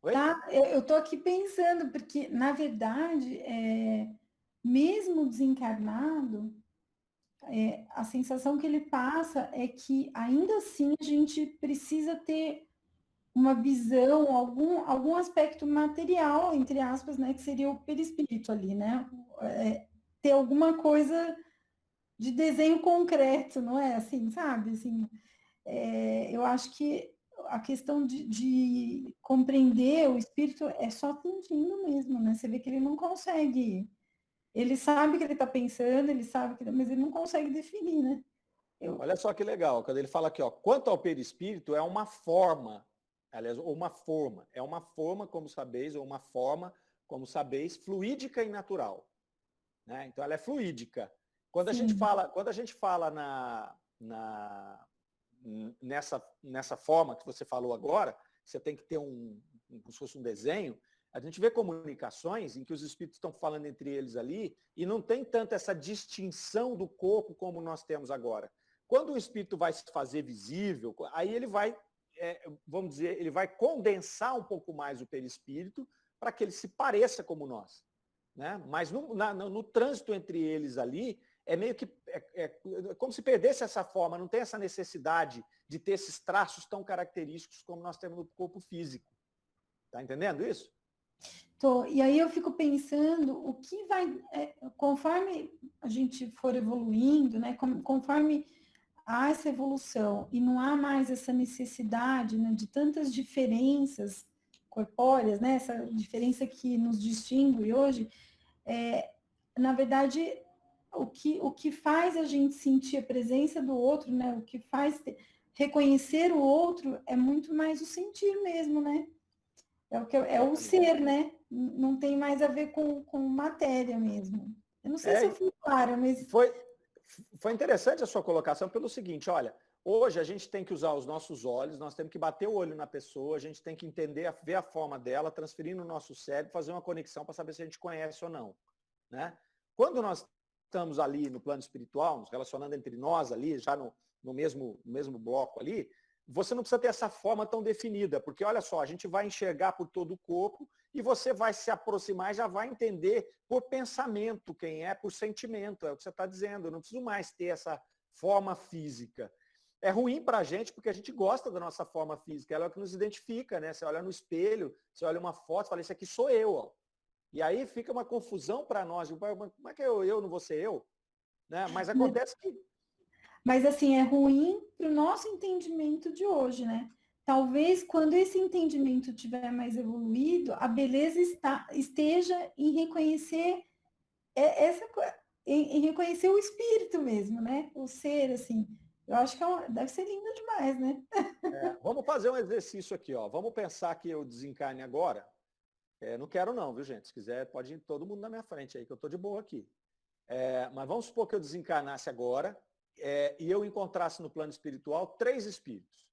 Oi? Tá, eu estou aqui pensando, porque, na verdade, mesmo desencarnado, a sensação que ele passa é que, ainda assim, a gente precisa ter uma visão, algum aspecto material, entre aspas, né, que seria o perispírito ali, né? Ter alguma coisa de desenho concreto, não é? Assim, sabe? Assim, eu acho que a questão de compreender o espírito é só sentindo mesmo, né? Você vê que ele não consegue. Ele sabe que ele está pensando, ele sabe que, mas ele não consegue definir, né? Olha só que legal, quando ele fala aqui, ó, quanto ao perispírito, é uma forma, aliás, ou uma forma, é uma forma, como sabeis, ou uma forma, como sabeis, fluídica e natural. Né? Então, ela é fluídica. Quando a gente fala nessa forma que você falou agora, você tem que ter como se fosse um desenho, a gente vê comunicações em que os espíritos estão falando entre eles ali e não tem tanto essa distinção do corpo como nós temos agora. Quando o espírito vai se fazer visível, aí ele vai, vamos dizer, ele vai condensar um pouco mais o perispírito para que ele se pareça como nós. Né? Mas no trânsito entre eles ali, é meio que como se perdesse essa forma, não tem essa necessidade de ter esses traços tão característicos como nós temos no corpo físico. Está entendendo isso? E aí eu fico pensando o que vai, conforme a gente for evoluindo, né, conforme há essa evolução e não há mais essa necessidade, né, de tantas diferenças corpóreas, né, essa diferença que nos distingue hoje, na verdade, o que faz a gente sentir a presença do outro, né, o que faz reconhecer o outro é muito mais o sentir mesmo, né? É o ser, né? Não tem mais a ver com matéria mesmo. Eu não sei se eu fui clara, mas... Foi interessante a sua colocação pelo seguinte, olha, hoje a gente tem que usar os nossos olhos, nós temos que bater o olho na pessoa, a gente tem que entender, ver a forma dela, transferir no nosso cérebro, fazer uma conexão para saber se a gente conhece ou não. Né? Quando nós estamos ali no plano espiritual, nos relacionando entre nós ali, já no mesmo bloco ali, você não precisa ter essa forma tão definida, porque olha só, a gente vai enxergar por todo o corpo e você vai se aproximar e já vai entender por pensamento quem é, por sentimento, é o que você está dizendo, eu não preciso mais ter essa forma física. É ruim para a gente porque a gente gosta da nossa forma física, ela é o que nos identifica, né? Você olha no espelho, você olha uma foto e fala, esse aqui sou eu, ó. E aí fica uma confusão para nós, como é que eu não vou ser eu? Né? Mas acontece que... Mas, assim, é ruim para o nosso entendimento de hoje, né? Talvez, quando esse entendimento tiver mais evoluído, a beleza esteja em reconhecer em reconhecer o espírito mesmo, né? O ser, assim. Eu acho que deve ser lindo demais, né? Vamos fazer um exercício aqui, ó. Vamos pensar que eu desencarne agora. Não quero não, viu, gente? Se quiser, pode ir todo mundo na minha frente aí, que eu estou de boa aqui. Mas vamos supor que eu desencarnasse agora e eu encontrasse no plano espiritual 3 espíritos.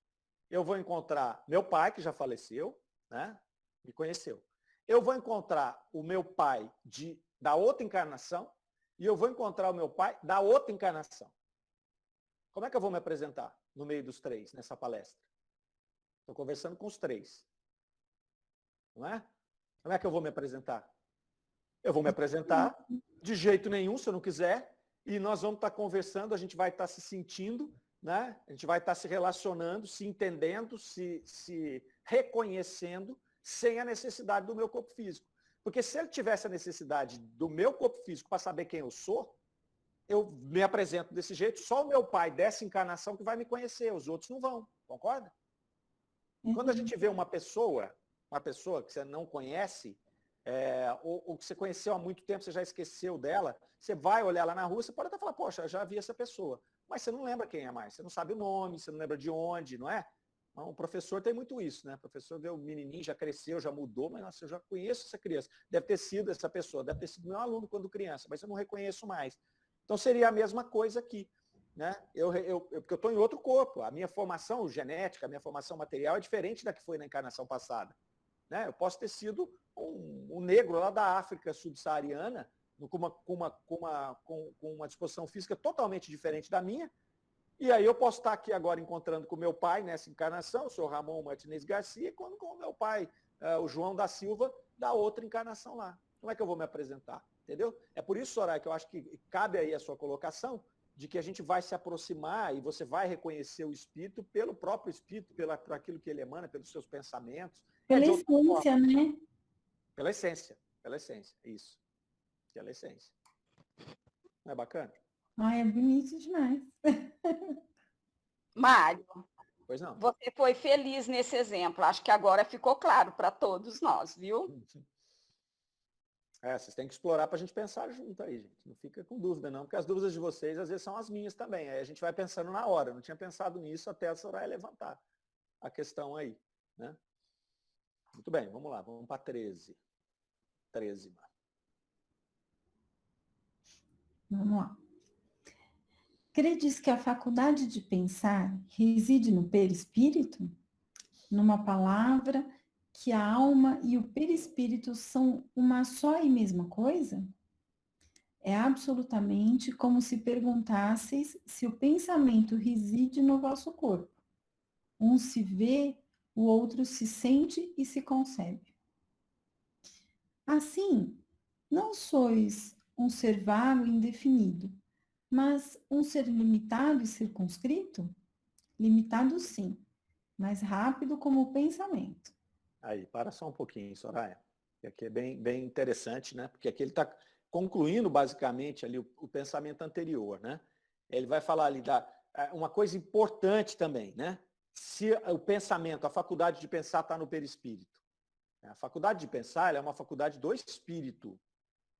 Eu vou encontrar meu pai, que já faleceu, né? Me conheceu. Eu vou encontrar o meu pai da outra encarnação e eu vou encontrar o meu pai da outra encarnação. Como é que eu vou me apresentar no meio dos 3, nessa palestra? Estou conversando com os 3. Não é? Como é que eu vou me apresentar? Eu vou me apresentar de jeito nenhum, se eu não quiser, e nós vamos estar conversando, a gente vai estar se sentindo, né? A gente vai estar se relacionando, se entendendo, se reconhecendo, sem a necessidade do meu corpo físico. Porque se ele tivesse a necessidade do meu corpo físico para saber quem eu sou, eu me apresento desse jeito, só o meu pai dessa encarnação que vai me conhecer, os outros não vão, concorda? Quando a gente vê uma pessoa que você não conhece, ou que você conheceu há muito tempo, você já esqueceu dela, você vai olhar lá na rua, você pode até falar, poxa, já vi essa pessoa, mas você não lembra quem é mais, você não sabe o nome, você não lembra de onde, não é? Então, o professor tem muito isso, né? O professor vê o menininho, já cresceu, já mudou, mas nossa, eu já conheço essa criança, deve ter sido essa pessoa, deve ter sido meu aluno quando criança, mas eu não reconheço mais. Então seria a mesma coisa aqui. Né? Porque eu estou em outro corpo. A minha formação genética, a minha formação material é diferente da que foi na encarnação passada. Né? Eu posso ter sido um negro lá da África subsaariana, com uma disposição física totalmente diferente da minha, e aí eu posso estar aqui agora encontrando com o meu pai nessa encarnação, o senhor Ramon Martinez Garcia, e com o meu pai, o João da Silva, da outra encarnação lá. Como é que eu vou me apresentar? Entendeu? É por isso, Soraya, que eu acho que cabe aí a sua colocação, de que a gente vai se aproximar e você vai reconhecer o espírito pelo próprio espírito, por aquilo que ele emana, pelos seus pensamentos. Pela essência, né? Pela essência, isso. Pela essência. Não é bacana? Ai, é bonito demais. Mário, pois não. Você foi feliz nesse exemplo. Acho que agora ficou claro para todos nós, viu? Vocês têm que explorar para a gente pensar junto aí, gente. Não fica com dúvida, não, porque as dúvidas de vocês às vezes são as minhas também. Aí a gente vai pensando na hora. Eu não tinha pensado nisso até a Soraya levantar a questão aí. Né? Muito bem, vamos lá, vamos para 13. 13. Vamos lá. Credes que a faculdade de pensar reside no perispírito? Numa palavra, que a alma e o perispírito são uma só e mesma coisa? É absolutamente como se perguntasseis se o pensamento reside no vosso corpo. Um se vê, o outro se sente e se concebe. Assim, não sois um ser vago e indefinido, mas um ser limitado e circunscrito? Limitado sim, mas rápido como o pensamento. Aí, para só um pouquinho, Soraya. Aqui é bem interessante, né? Porque aqui ele está concluindo basicamente ali o pensamento anterior, né? Ele vai falar ali uma coisa importante também, né? Se o pensamento, a faculdade de pensar está no perispírito. A faculdade de pensar é uma faculdade do espírito.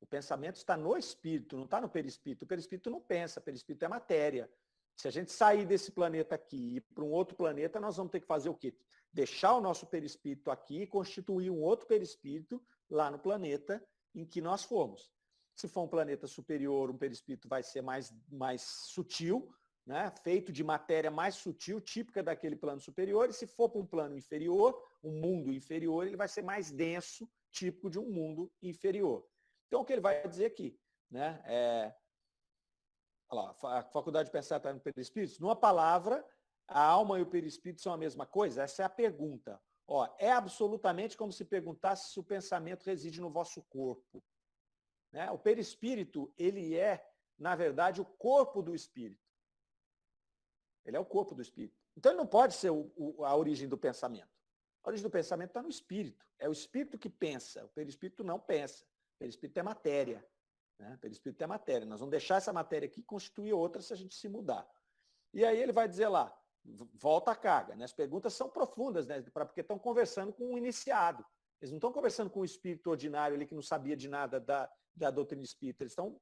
O pensamento está no espírito, não está no perispírito. O perispírito não pensa, o perispírito é matéria. Se a gente sair desse planeta aqui e ir para um outro planeta, nós vamos ter que fazer o quê? Deixar o nosso perispírito aqui e constituir um outro perispírito lá no planeta em que nós formos. Se for um planeta superior, um perispírito vai ser mais sutil, né? Feito de matéria mais sutil, típica daquele plano superior, e se for para um plano inferior, um mundo inferior, ele vai ser mais denso, típico de um mundo inferior. Então, o que ele vai dizer aqui, né? Olha lá, a faculdade de pensar está no perispírito. Numa palavra, a alma e o perispírito são a mesma coisa? Essa é a pergunta. É absolutamente como se perguntasse se o pensamento reside no vosso corpo. Né? O perispírito, ele é, na verdade, o corpo do espírito. Ele é o corpo do espírito. Então, ele não pode ser a origem do pensamento. A origem do pensamento está no espírito. É o espírito que pensa. O perispírito não pensa. O perispírito é matéria. Né? O perispírito é matéria. Nós vamos deixar essa matéria aqui e constituir outra se a gente se mudar. E aí ele vai dizer lá, volta a carga. Né? As perguntas são profundas, né? Porque estão conversando com um iniciado. Eles não estão conversando com um espírito ordinário ali que não sabia de nada da doutrina espírita. Eles estão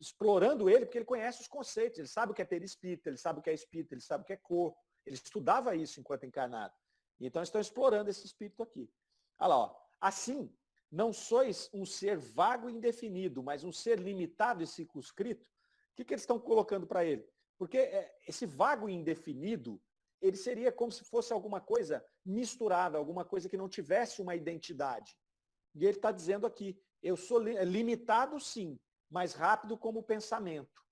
explorando ele porque ele conhece os conceitos. Ele sabe o que é perispírito, ele sabe o que é espírito, ele sabe o que é corpo. Ele estudava isso enquanto encarnado. Então, estão explorando esse espírito aqui. Olha lá, assim, não sois um ser vago e indefinido, mas um ser limitado e circunscrito. O que eles estão colocando para ele? Porque esse vago e indefinido, ele seria como se fosse alguma coisa misturada, alguma coisa que não tivesse uma identidade. E ele está dizendo aqui, eu sou limitado sim, mas rápido como o pensamento.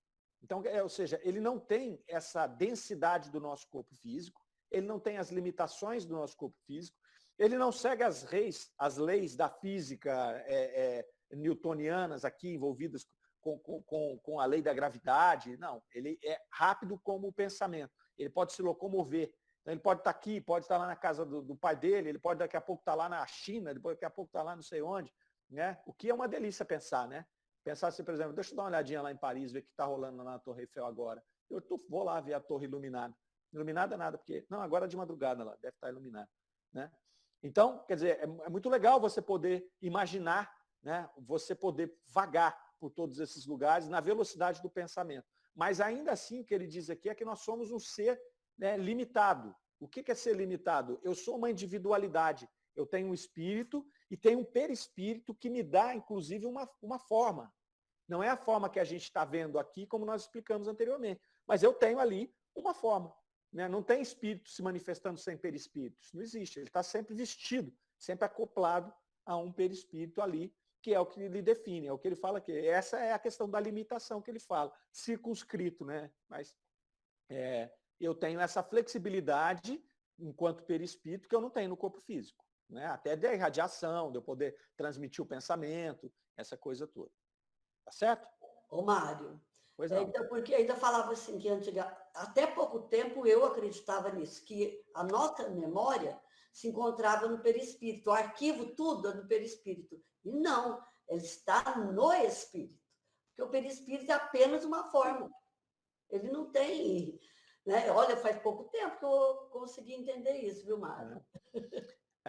Então, ou seja, ele não tem essa densidade do nosso corpo físico, ele não tem as limitações do nosso corpo físico, ele não segue as leis da física newtonianas aqui envolvidas com a lei da gravidade. Não, ele é rápido como o pensamento. Ele pode se locomover. Então, ele pode estar aqui, pode estar lá na casa do pai dele, ele pode daqui a pouco estar lá na China, depois daqui a pouco estar lá não sei onde. Né? O que é uma delícia pensar, né? Pensar assim, por exemplo, deixa eu dar uma olhadinha lá em Paris, ver o que está rolando lá na Torre Eiffel agora. Vou lá ver a torre iluminada. Iluminada nada, porque... Não, agora é de madrugada lá, deve estar iluminada. Né? Então, quer dizer, é muito legal você poder imaginar, né? Você poder vagar por todos esses lugares na velocidade do pensamento. Mas ainda assim, o que ele diz aqui é que nós somos um ser, né, limitado. O que é ser limitado? Eu sou uma individualidade. Eu tenho um espírito e tenho um perispírito que me dá, inclusive, uma forma. Não é a forma que a gente está vendo aqui, como nós explicamos anteriormente. Mas eu tenho ali uma forma. Né? Não tem espírito se manifestando sem perispírito. Isso não existe. Ele está sempre vestido, sempre acoplado a um perispírito ali, que é o que lhe define, é o que ele fala aqui. Essa é a questão da limitação que ele fala. Circunscrito, né? Mas eu tenho essa flexibilidade enquanto perispírito que eu não tenho no corpo físico. Né? Até da irradiação, de eu poder transmitir o pensamento, essa coisa toda. Tá certo? Ô, Mário, Pois não. então, porque ainda falava assim que até pouco tempo eu acreditava nisso, que a nossa memória se encontrava no perispírito, o arquivo tudo é no perispírito. E não, ele está no espírito, porque o perispírito é apenas uma forma. Ele não tem... Né? Olha, faz pouco tempo que eu consegui entender isso, viu, Mário?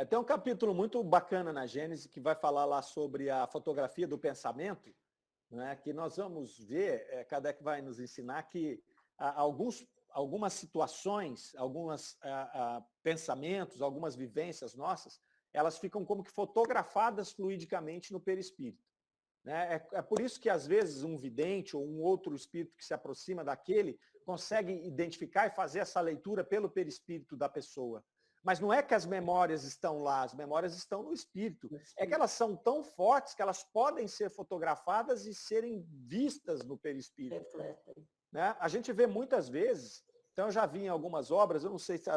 Tem um capítulo muito bacana na Gênesis que vai falar lá sobre a fotografia do pensamento, né, que nós vamos ver, Kardec vai nos ensinar que algumas situações, alguns pensamentos, algumas vivências nossas, elas ficam como que fotografadas fluidicamente no perispírito. Né? É por isso que, às vezes, um vidente ou um outro espírito que se aproxima daquele consegue identificar e fazer essa leitura pelo perispírito da pessoa. Mas não é que as memórias estão lá, as memórias estão no espírito. É que elas são tão fortes que elas podem ser fotografadas e serem vistas no perispírito. Né? A gente vê muitas vezes, então eu já vi em algumas obras, eu não sei se,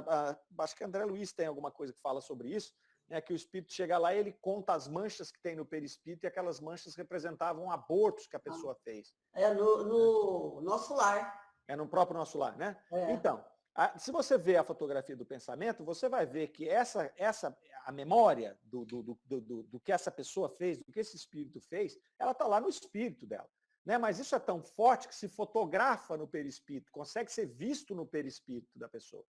acho que André Luiz tem alguma coisa que fala sobre isso, né, que o espírito chega lá e ele conta as manchas que tem no perispírito e aquelas manchas representavam abortos que a pessoa fez. É no nosso lar. É no próprio nosso lar, né? Então, se você vê a fotografia do pensamento, você vai ver que a memória do que essa pessoa fez, do que esse espírito fez, ela está lá no espírito dela. Né? Mas isso é tão forte que se fotografa no perispírito, consegue ser visto no perispírito da pessoa.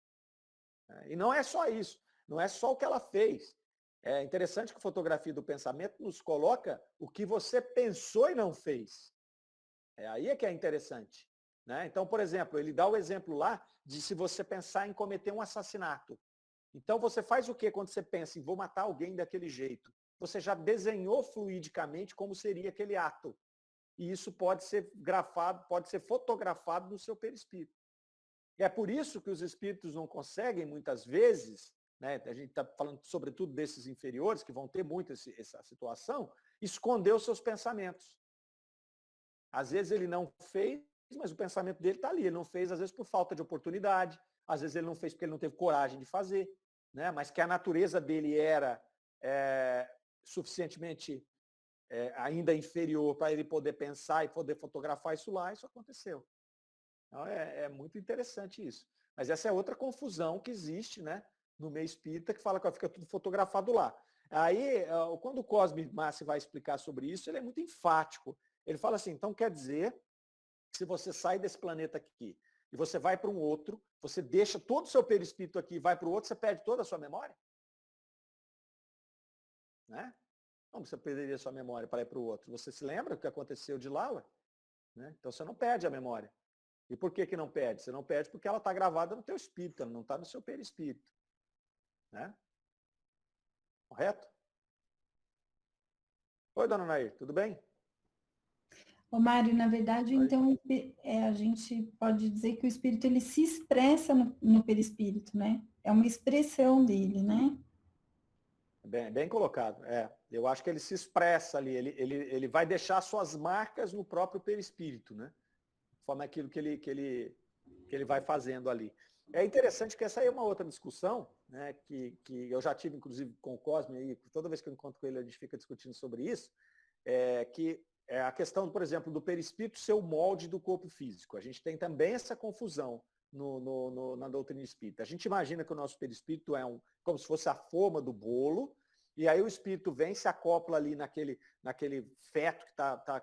E não é só isso, não é só o que ela fez. É interessante que a fotografia do pensamento nos coloca o que você pensou e não fez. Aí é que é interessante. Né? Então, por exemplo, ele dá o exemplo lá de se você pensar em cometer um assassinato. Então, você faz o quê quando você pensa em vou matar alguém daquele jeito? Você já desenhou fluidicamente como seria aquele ato. E isso pode ser grafado, pode ser fotografado no seu perispírito. E é por isso que os espíritos não conseguem, muitas vezes, né, a gente está falando sobretudo desses inferiores, que vão ter muito essa situação, esconder os seus pensamentos. Às vezes ele não fez, mas o pensamento dele está ali. Ele não fez, às vezes, por falta de oportunidade, às vezes ele não fez porque ele não teve coragem de fazer, né? Mas que a natureza dele era suficientemente ainda inferior para ele poder pensar e poder fotografar isso lá, isso aconteceu. Então, é muito interessante isso. Mas essa é outra confusão que existe, né, no meio espírita, que fala que fica tudo fotografado lá. Aí, quando o Cosme Massi vai explicar sobre isso, ele é muito enfático. Ele fala assim, então quer dizer que se você sai desse planeta aqui e você vai para um outro, você deixa todo o seu perispírito aqui e vai para o outro, você perde toda a sua memória? Né? Como você perderia a sua memória para ir para o outro? Você se lembra do que aconteceu de lá? Ué? Né? Então você não perde a memória. E por que não perde? Você não perde porque ela está gravada no teu espírito, ela não está no seu perispírito. Né? Correto? Oi, dona Nair, tudo bem? Ô, Mário, na verdade, então, a gente pode dizer que o espírito ele se expressa no perispírito, né? É uma expressão dele, né? Bem colocado. Eu acho que ele se expressa ali, ele vai deixar suas marcas no próprio perispírito, né? Forma aquilo que ele vai fazendo ali. É interessante que essa aí é uma outra discussão, né, que eu já tive, inclusive, com o Cosme, aí, toda vez que eu encontro com ele, a gente fica discutindo sobre isso, que é a questão, por exemplo, do perispírito ser o molde do corpo físico. A gente tem também essa confusão na doutrina espírita. A gente imagina que o nosso perispírito é como se fosse a forma do bolo, e aí o espírito vem, se acopla ali naquele feto que está como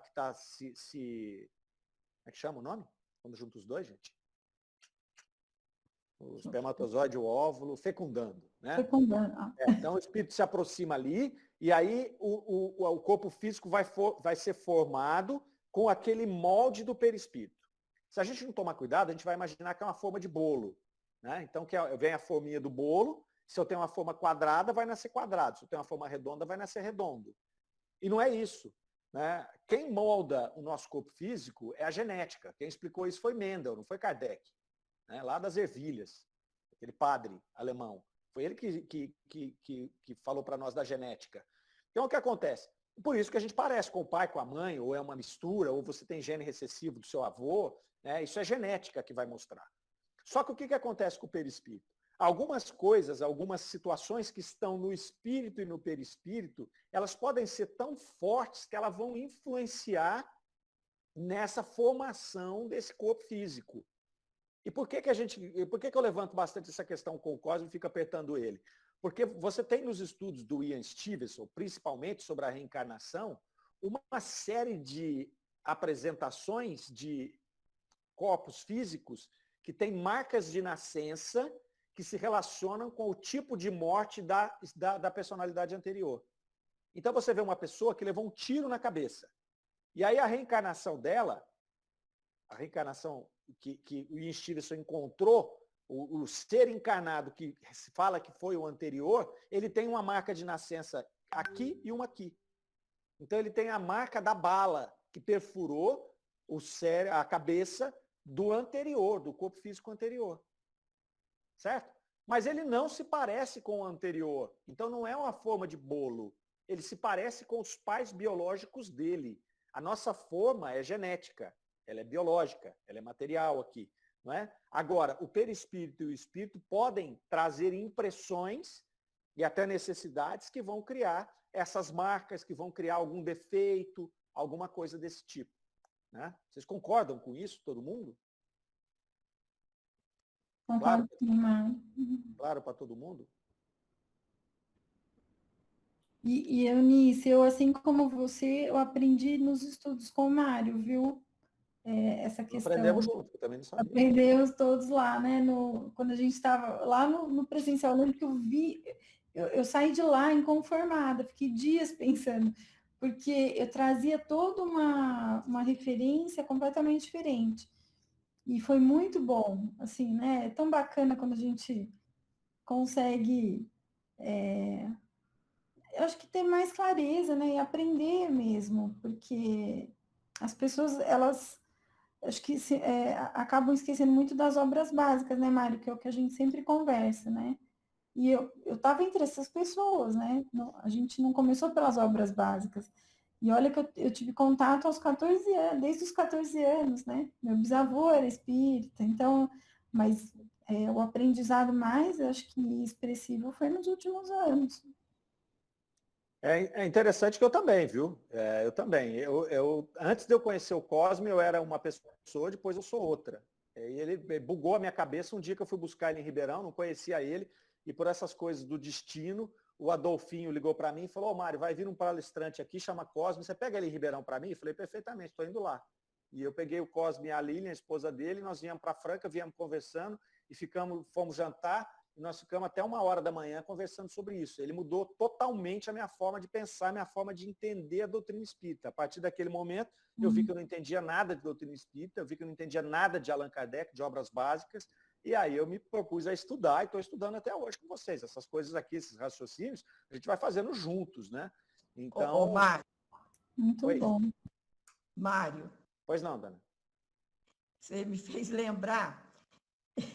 é que chama o nome? Quando junta os dois, gente? O espermatozoide, o óvulo, fecundando, né? Fecundando. Então o espírito se aproxima ali, e aí o corpo físico vai ser formado com aquele molde do perispírito. Se a gente não tomar cuidado, a gente vai imaginar que é uma forma de bolo, né? Então vem a forminha do bolo, se eu tenho uma forma quadrada, vai nascer quadrado, se eu tenho uma forma redonda, vai nascer redondo. E não é isso, né? Quem molda o nosso corpo físico é a genética. Quem explicou isso foi Mendel, não foi Kardec, né? Lá das ervilhas, aquele padre alemão. Foi ele que falou para nós da genética. Então, o que acontece? Por isso que a gente parece com o pai, com a mãe, ou é uma mistura, ou você tem gene recessivo do seu avô, né? Isso é genética que vai mostrar. Só que o que acontece com o perispírito? Algumas coisas, algumas situações que estão no espírito e no perispírito, elas podem ser tão fortes que elas vão influenciar nessa formação desse corpo físico. E por que eu levanto bastante essa questão com o Cosme e fico apertando ele? Porque você tem nos estudos do Ian Stevenson, principalmente sobre a reencarnação, uma série de apresentações de corpos físicos que têm marcas de nascença que se relacionam com o tipo de morte da personalidade anterior. Então você vê uma pessoa que levou um tiro na cabeça. E aí a reencarnação dela, a reencarnação que o Ian Stevenson encontrou, o ser encarnado que se fala que foi o anterior, ele tem uma marca de nascença aqui e uma aqui. Então ele tem a marca da bala que perfurou a cabeça do anterior, do corpo físico anterior. Certo? Mas ele não se parece com o anterior. Então não é uma forma de bolo. Ele se parece com os pais biológicos dele. A nossa forma é genética, ela é biológica, ela é material aqui. Não é? Agora, o perispírito e o espírito podem trazer impressões e até necessidades que vão criar essas marcas, que vão criar algum defeito, alguma coisa desse tipo. Né? Vocês concordam com isso, todo mundo? Concordo, Claro para todo mundo? E Eunice, eu, assim como você, eu aprendi nos estudos com o Mário, viu? Essa questão. Aprendemos juntos, eu também não sabia. Aprendemos todos lá, né? Quando a gente estava lá no presencial, eu lembro que eu vi, eu saí de lá inconformada, fiquei dias pensando, porque eu trazia toda uma referência completamente diferente. E foi muito bom, assim, né? É tão bacana quando a gente consegue, eu acho que ter mais clareza, né? E aprender mesmo, porque as pessoas, elas acho que acabam esquecendo muito das obras básicas, né, Mário? Que é o que a gente sempre conversa, né? E eu estava entre essas pessoas, né? A gente não começou pelas obras básicas. E olha que eu tive contato aos 14 anos, desde os 14 anos, né? Meu bisavô era espírita, então, mas o aprendizado mais, eu acho que expressivo foi nos últimos anos. É interessante que eu também, viu? Eu também. Antes de eu conhecer o Cosme, eu era uma pessoa, depois eu sou outra. E ele bugou a minha cabeça um dia que eu fui buscar ele em Ribeirão, não conhecia ele, e por essas coisas do destino, o Adolfinho ligou para mim e falou: Mário, vai vir um palestrante aqui, chama Cosme, você pega ele em Ribeirão para mim? Eu falei: perfeitamente, estou indo lá. E eu peguei o Cosme e a Lilian, a esposa dele, nós viemos para Franca, viemos conversando, e fomos jantar, e nós ficamos até 1h da manhã conversando sobre isso. Ele mudou totalmente a minha forma de pensar, a minha forma de entender a doutrina espírita. A partir daquele momento, eu vi que eu não entendia nada de doutrina espírita, eu vi que eu não entendia nada de Allan Kardec, de obras básicas, e aí eu me propus a estudar, e estou estudando até hoje com vocês. Essas coisas aqui, esses raciocínios, a gente vai fazendo juntos, né? Então... Mário. Muito bom. Mário. Pois não, Dana? Você me fez lembrar,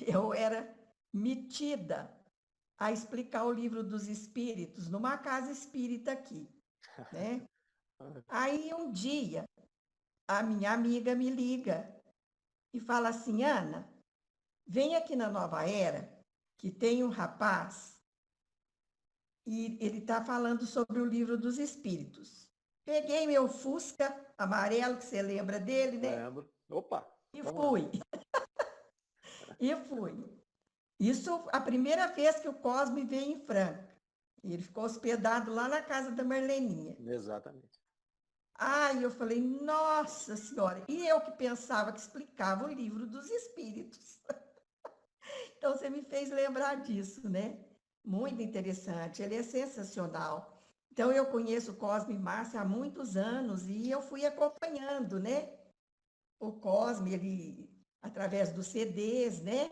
eu era metida a explicar o Livro dos Espíritos numa casa espírita aqui, né? Aí um dia a minha amiga me liga e fala assim: Ana, vem aqui na Nova Era que tem um rapaz e ele está falando sobre o Livro dos Espíritos. Peguei meu Fusca amarelo, que você lembra dele, né? Lembro. Opa! E fui. E fui. Isso a primeira vez que o Cosme veio em Franca. E ele ficou hospedado lá na casa da Marleninha. Exatamente. Ai, eu falei, nossa senhora, e eu que pensava que explicava o livro dos espíritos. Então você me fez lembrar disso, né? Muito interessante, ele é sensacional. Então eu conheço o Cosme Márcio há muitos anos e eu fui acompanhando, né? O Cosme, ele, através dos CDs, né?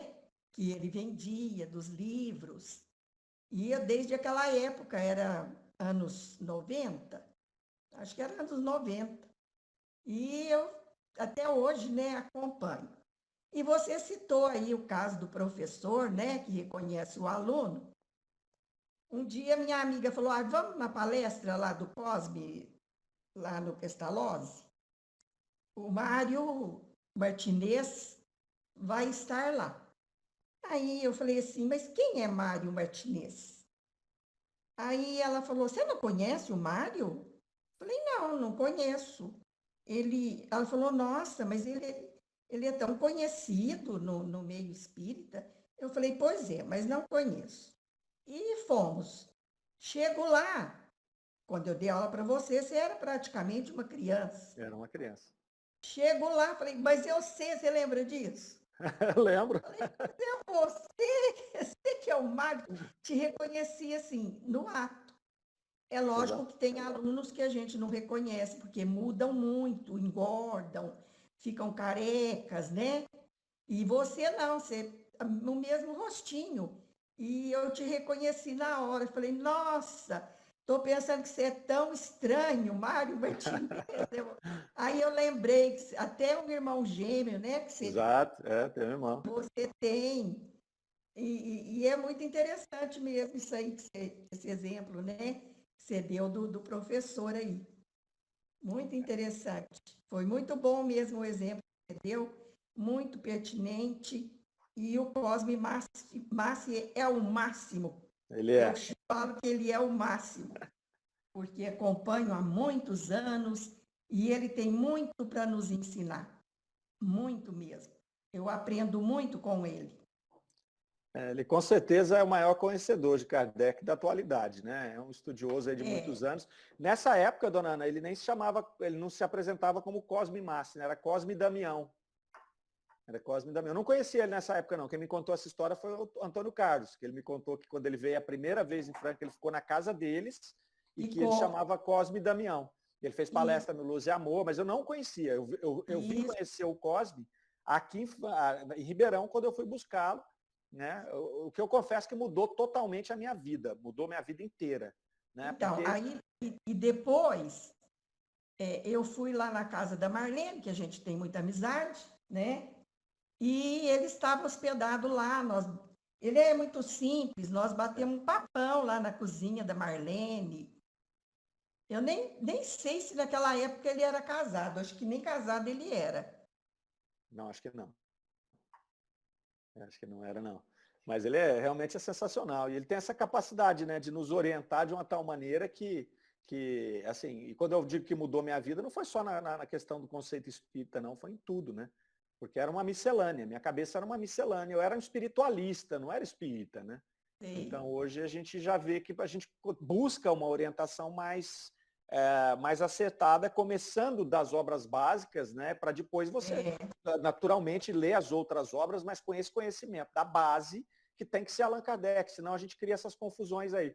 Que ele vendia, dos livros. E eu, desde aquela época, era anos 90, acho que era anos 90. E eu, até hoje, né, acompanho. E você citou aí o caso do professor, né, que reconhece o aluno. Um dia minha amiga falou, vamos na palestra lá do Cosme, lá no Pestalozzi? O Mário Martinez vai estar lá. Aí eu falei assim, mas quem é Mário Martinez? Aí ela falou, você não conhece o Mário? Eu falei, não conheço. Ela falou, nossa, mas ele é tão conhecido no meio espírita. Eu falei, pois é, mas não conheço. E fomos. Chego lá, quando eu dei aula para você era praticamente uma criança. Era uma criança. Chego lá, falei, mas você lembra disso? Lembro. Falei, você que é o Mário, te reconheci assim, no ato. É lógico Exato. que tem alunos que a gente não reconhece, porque mudam muito, engordam, ficam carecas, né? E você não, você no mesmo rostinho. E eu te reconheci na hora. Falei, nossa, estou pensando que você é tão estranho, Mário Martinez. Aí eu lembrei que até um irmão gêmeo, né? Que você, Exato, tem um irmão. você tem. E é muito interessante mesmo isso aí, esse exemplo, né? Que você deu do professor aí. Muito interessante. Foi muito bom mesmo o exemplo que você deu, muito pertinente. E o Cosme Márcio é o máximo. Ele é. Eu falo que ele é o máximo, porque acompanho há muitos anos e ele tem muito para nos ensinar. Muito mesmo. Eu aprendo muito com ele. Ele com certeza é o maior conhecedor de Kardec da atualidade, né? É um estudioso aí de muitos anos. Nessa época, dona Ana, ele nem se chamava, ele não se apresentava como Cosme Márcio, né? Era Cosme Damião. Era Cosme Damião. Eu não conhecia ele nessa época, não. Quem me contou essa história foi o Antônio Carlos, que ele me contou que quando ele veio a primeira vez em Franca, ele ficou na casa deles e que ele chamava Cosme Damião. Ele fez palestra no Luz e Amor, mas eu não conhecia. Eu vim conhecer o Cosme aqui em Ribeirão, quando eu fui buscá-lo. Né? O que eu confesso que mudou totalmente a minha vida, mudou minha vida inteira. Né? Então, porque... aí, e depois, eu fui lá na casa da Marlene, que a gente tem muita amizade, né? E ele estava hospedado lá. Ele é muito simples, nós batemos um papão lá na cozinha da Marlene. Eu nem sei se naquela época ele era casado, acho que nem casado ele era. Não, acho que não. Acho que não era, não. Mas ele realmente é sensacional. E ele tem essa capacidade, né, de nos orientar de uma tal maneira que assim, e quando eu digo que mudou minha vida, não foi só na questão do conceito espírita, não, foi em tudo, né? Porque era uma miscelânea, minha cabeça era uma miscelânea. Eu era um espiritualista, não era espírita, né? Sim. Então hoje a gente já vê que a gente busca uma orientação mais acertada, começando das obras básicas, né, para depois você naturalmente ler as outras obras, mas com esse conhecimento da base que tem que ser Allan Kardec, senão a gente cria essas confusões aí.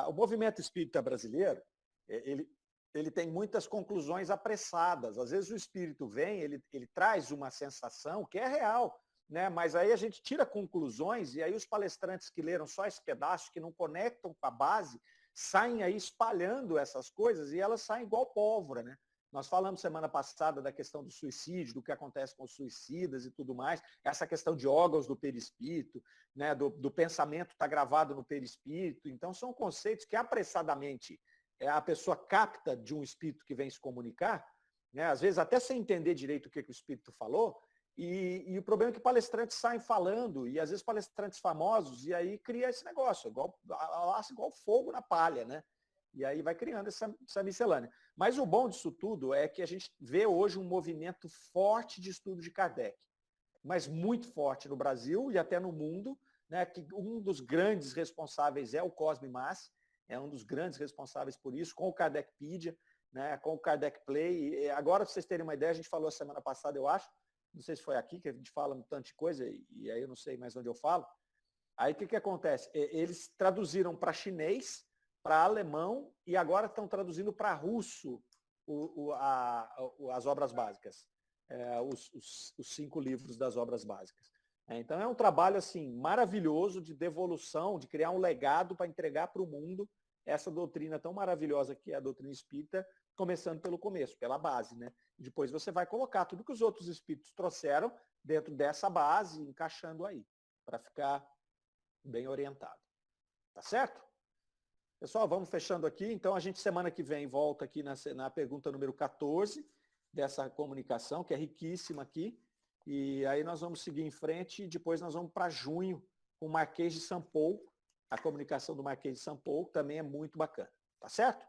O movimento espírita brasileiro, ele tem muitas conclusões apressadas. Às vezes o espírito vem, ele traz uma sensação que é real, né, mas aí a gente tira conclusões e aí os palestrantes que leram só esse pedaço, que não conectam com a base, saem aí espalhando essas coisas e elas saem igual pólvora, né? Nós falamos semana passada da questão do suicídio, do que acontece com os suicidas e tudo mais, essa questão de órgãos do perispírito, né? do pensamento está gravado no perispírito. Então são conceitos que apressadamente a pessoa capta de um espírito que vem se comunicar, né? Às vezes até sem entender direito o que o espírito falou, e o problema é que palestrantes saem falando, e às vezes palestrantes famosos, e aí cria esse negócio, igual fogo na palha, né? E aí vai criando essa miscelânea. Mas o bom disso tudo é que a gente vê hoje um movimento forte de estudo de Kardec, mas muito forte no Brasil e até no mundo, né, que um dos grandes responsáveis é o Cosme Massi, é um dos grandes responsáveis por isso, com o Kardecpedia, né, com o Kardec Play. E agora, para vocês terem uma ideia, a gente falou a semana passada, eu acho, não sei se foi aqui, que a gente fala um tanto de coisa, e aí eu não sei mais onde eu falo. Aí o que acontece? Eles traduziram para chinês, para alemão, e agora estão traduzindo para russo as obras básicas, os 5 livros das obras básicas. Então é um trabalho assim maravilhoso de devolução, de criar um legado para entregar para o mundo essa doutrina tão maravilhosa que é a doutrina espírita, começando pelo começo, pela base, né? Depois você vai colocar tudo que os outros espíritos trouxeram dentro dessa base, encaixando aí, para ficar bem orientado. Tá certo? Pessoal, vamos fechando aqui. Então a gente semana que vem volta aqui na pergunta número 14 dessa comunicação, que é riquíssima aqui. E aí nós vamos seguir em frente e depois nós vamos para junho com o Marquês de Sampou, a comunicação do Marquês de Sampou, que também é muito bacana. Tá certo?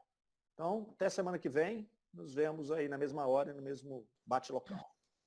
Então, até semana que vem, nos vemos aí na mesma hora e no mesmo bate-local.